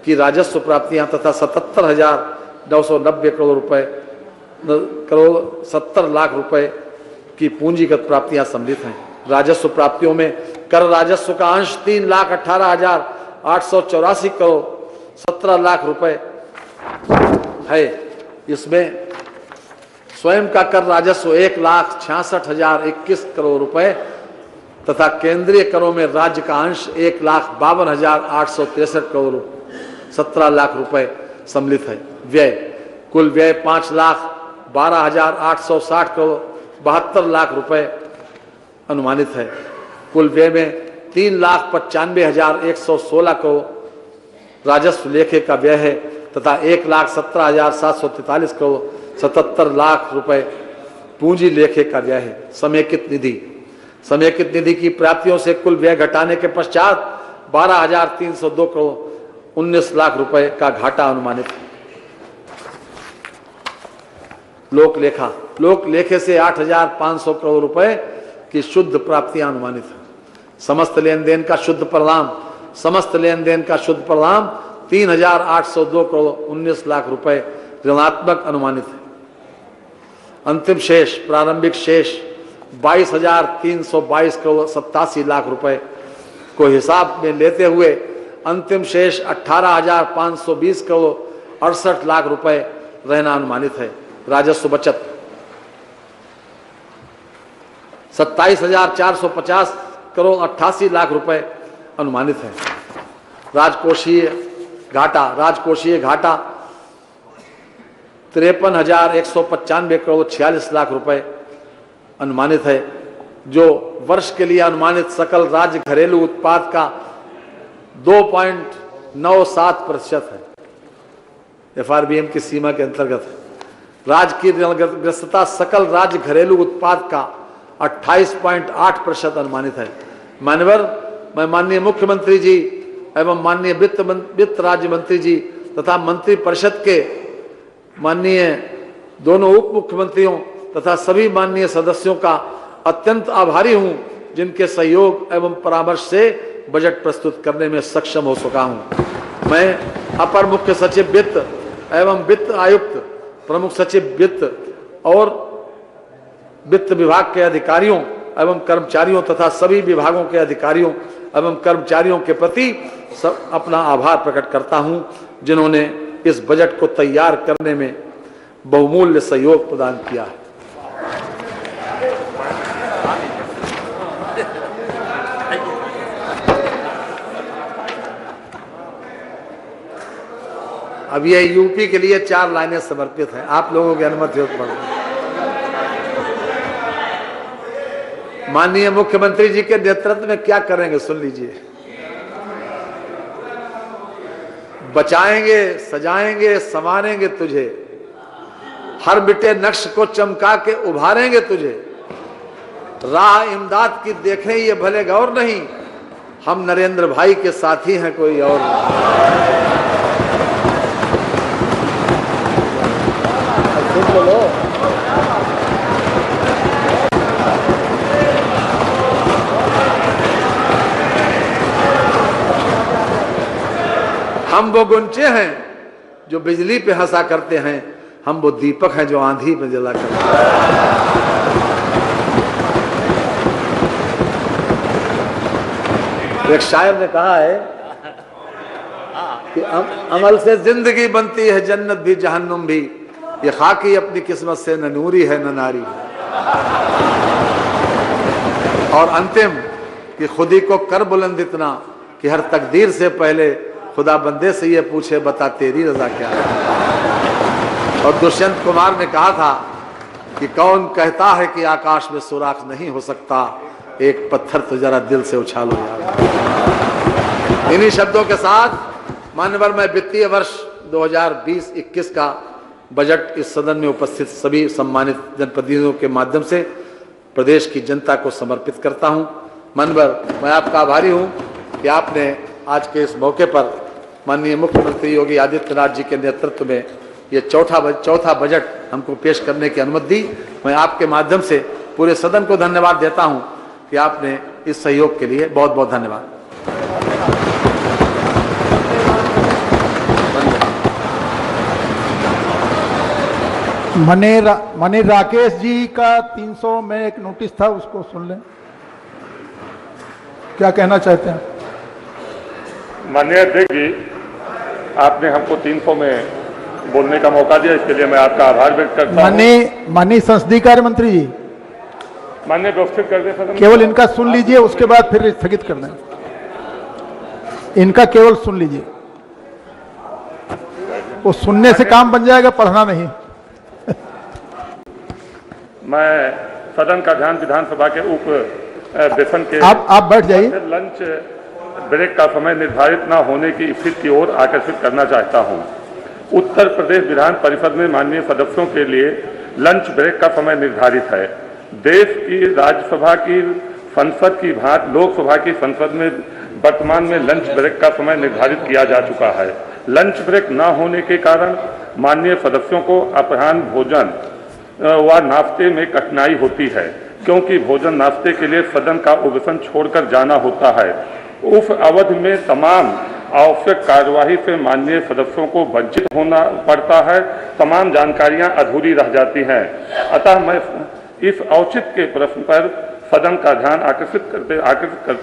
की राजस्व प्राप्तियां तथा 77,990 करोड़ 70 लाख रुपए की पूंजीगत प्राप्तियां सम्मिलित हैं। राजस्व प्राप्तियों में कर राजस्व का अंश 3,18,884 करोड़ 17 लाख रुपए है। इसमें स्वयं का कर राजस्व 1,66,021 करोड़ रुपए तथा केंद्रीय करों में राज्य का अंश 1,52,863 करोड़ 17 लाख रुपए सम्मिलित है। व्यय: कुल व्यय 5,12,860 करोड़ 72 लाख रुपए अनुमानित है। कुल व्यय में 3,95,116 करोड़ राजस्व लेखे का व्यय है तथा 1,17,743 करोड़ 77 लाख रुपए पूंजी लेखे का व्यय है। समेकित निधि की प्राप्तियों से कुल व्यय घटाने के पश्चात 12,302 करोड़ 19 लाख रुपए का घाटा अनुमानित है। लोक लेखे से 8,500 करोड़ रुपए की शुद्ध प्राप्तियां अनुमानित है। समस्त लेन देन का शुद्ध परिणाम 3,802 करोड़ 19 लाख रुपए ऋणात्मक अनुमानित है। अंतिम शेष प्रारंभिक शेष 22,322 करोड़ 87 लाख रुपए को हिसाब में लेते हुए अंतिम शेष 18,520 करोड़ 68 लाख रुपए रहना अनुमानित है। राजस्व बचत 27,450 करोड़ 88 लाख रुपए अनुमानित है। राजकोषीय घाटा 53,195 करोड़ 46 लाख रुपए अनुमानित है, जो वर्ष के लिए अनुमानित सकल राज्य घरेलू उत्पाद का 2.97% है। FRBM की सीमा के अंतर्गत है। राज्य की ऋणग्रस्तता सकल राज्य घरेलू उत्पाद का 28.8% अनुमानित है। मान्यवर, मैं माननीय मुख्यमंत्री जी एवं माननीय वित्त राज्य मंत्री जी तथा मंत्री परिषद के माननीय दोनों उप मुख्यमंत्रियों तथा सभी माननीय सदस्यों का अत्यंत आभारी हूं, जिनके सहयोग एवं परामर्श से बजट प्रस्तुत करने में सक्षम हो सका हूं। मैं अपर मुख्य सचिव वित्त एवं वित्त आयुक्त, प्रमुख सचिव वित्त और वित्त विभाग के अधिकारियों एवं कर्मचारियों तथा सभी विभागों के अधिकारियों एवं कर्मचारियों के प्रति अपना आभार प्रकट करता हूं, जिन्होंने इस बजट को तैयार करने में बहुमूल्य सहयोग प्रदान किया है। अब ये यूपी के लिए 4 लाइनें समर्पित हैं, आप लोगों की अनुमति हो तो। माननीय मुख्यमंत्री जी के नेतृत्व में क्या करेंगे सुन लीजिए। बचाएंगे, सजाएंगे, संवारेंगे तुझे, हर मिटे नक्श को चमका के उभारेंगे तुझे। राह इमदाद की देखें ये भले गौर नहीं, हम नरेंद्र भाई के साथी हैं, कोई और हम वो गुंचे हैं जो बिजली पे हंसा करते हैं, हम वो दीपक हैं जो आंधी में जला करते हैं। एक शायर ने कहा है कि अमल से जिंदगी बनती है, जन्नत भी जहन्नुम भी, ये खाकी अपनी किस्मत से न नूरी है न नारी। और अंतिम कि खुदी को कर बुलंद इतना कि हर तकदीर से पहले खुदा बंदे से ये पूछे बता तेरी रजा क्या है। और दुष्यंत कुमार ने कहा था कि कौन कहता है कि आकाश में सुराख नहीं हो सकता, एक पत्थर तो जरा दिल से उछालो यार। इन्हीं शब्दों के साथ मान्यवर मैं वित्तीय वर्ष 2020-21 का बजट इस सदन में उपस्थित सभी सम्मानित जनप्रतिनिधियों के माध्यम से प्रदेश की जनता को समर्पित करता हूं। मान्यवर मैं आपका आभारी हूं कि आपने आज के इस मौके पर माननीय मुख्यमंत्री योगी आदित्यनाथ जी के नेतृत्व में ये चौथा बजट हमको पेश करने की अनुमति दी। मैं आपके माध्यम से पूरे सदन को धन्यवाद देता हूं कि आपने इस सहयोग के लिए बहुत बहुत धन्यवाद। मने राकेश जी का 300 में एक नोटिस था, उसको सुन लें, क्या कहना चाहते हैं? माननीय अध्यक्ष जी, आपने हमको 300 में बोलने का मौका दिया, इसके लिए मैं आपका आभार व्यक्त करता हूं। माननीय संसदीय कार्य मंत्री जी, माननीय व्यवस्थित कर दे, केवल इनका सुन लीजिए, उसके बाद फिर स्थगित कर दें। इनका केवल सुन लीजिए, वो सुनने से काम बन जाएगा, पढ़ना नहीं। मैं सदन का ध्यान विधानसभा के उप बेसन के आप बैठ जाइए। लंच ब्रेक का समय निर्धारित न होने की स्थिति की ओर आकर्षित करना चाहता हूं। उत्तर प्रदेश विधान परिषद में माननीय सदस्यों के लिए लंच ब्रेक का समय निर्धारित है। देश की राज्यसभा की संसद की भांति लोकसभा की संसद में वर्तमान में लंच ब्रेक का समय निर्धारित किया जा चुका है। लंच ब्रेक न होने के कारण माननीय सदस्यों को अपराह्न भोजन व नाश्ते में कठिनाई होती है, क्योंकि भोजन नाश्ते के लिए सदन का उपवेशन छोड़कर जाना होता है। उस अवधि में तमाम आवश्यक कार्यवाही से माननीय सदस्यों को वंचित होना पड़ता है, तमाम जानकारियां अधूरी रह जाती हैं। अतः मैं इस औचित्य के प्रश्न पर सदन का ध्यान आकर्षित करते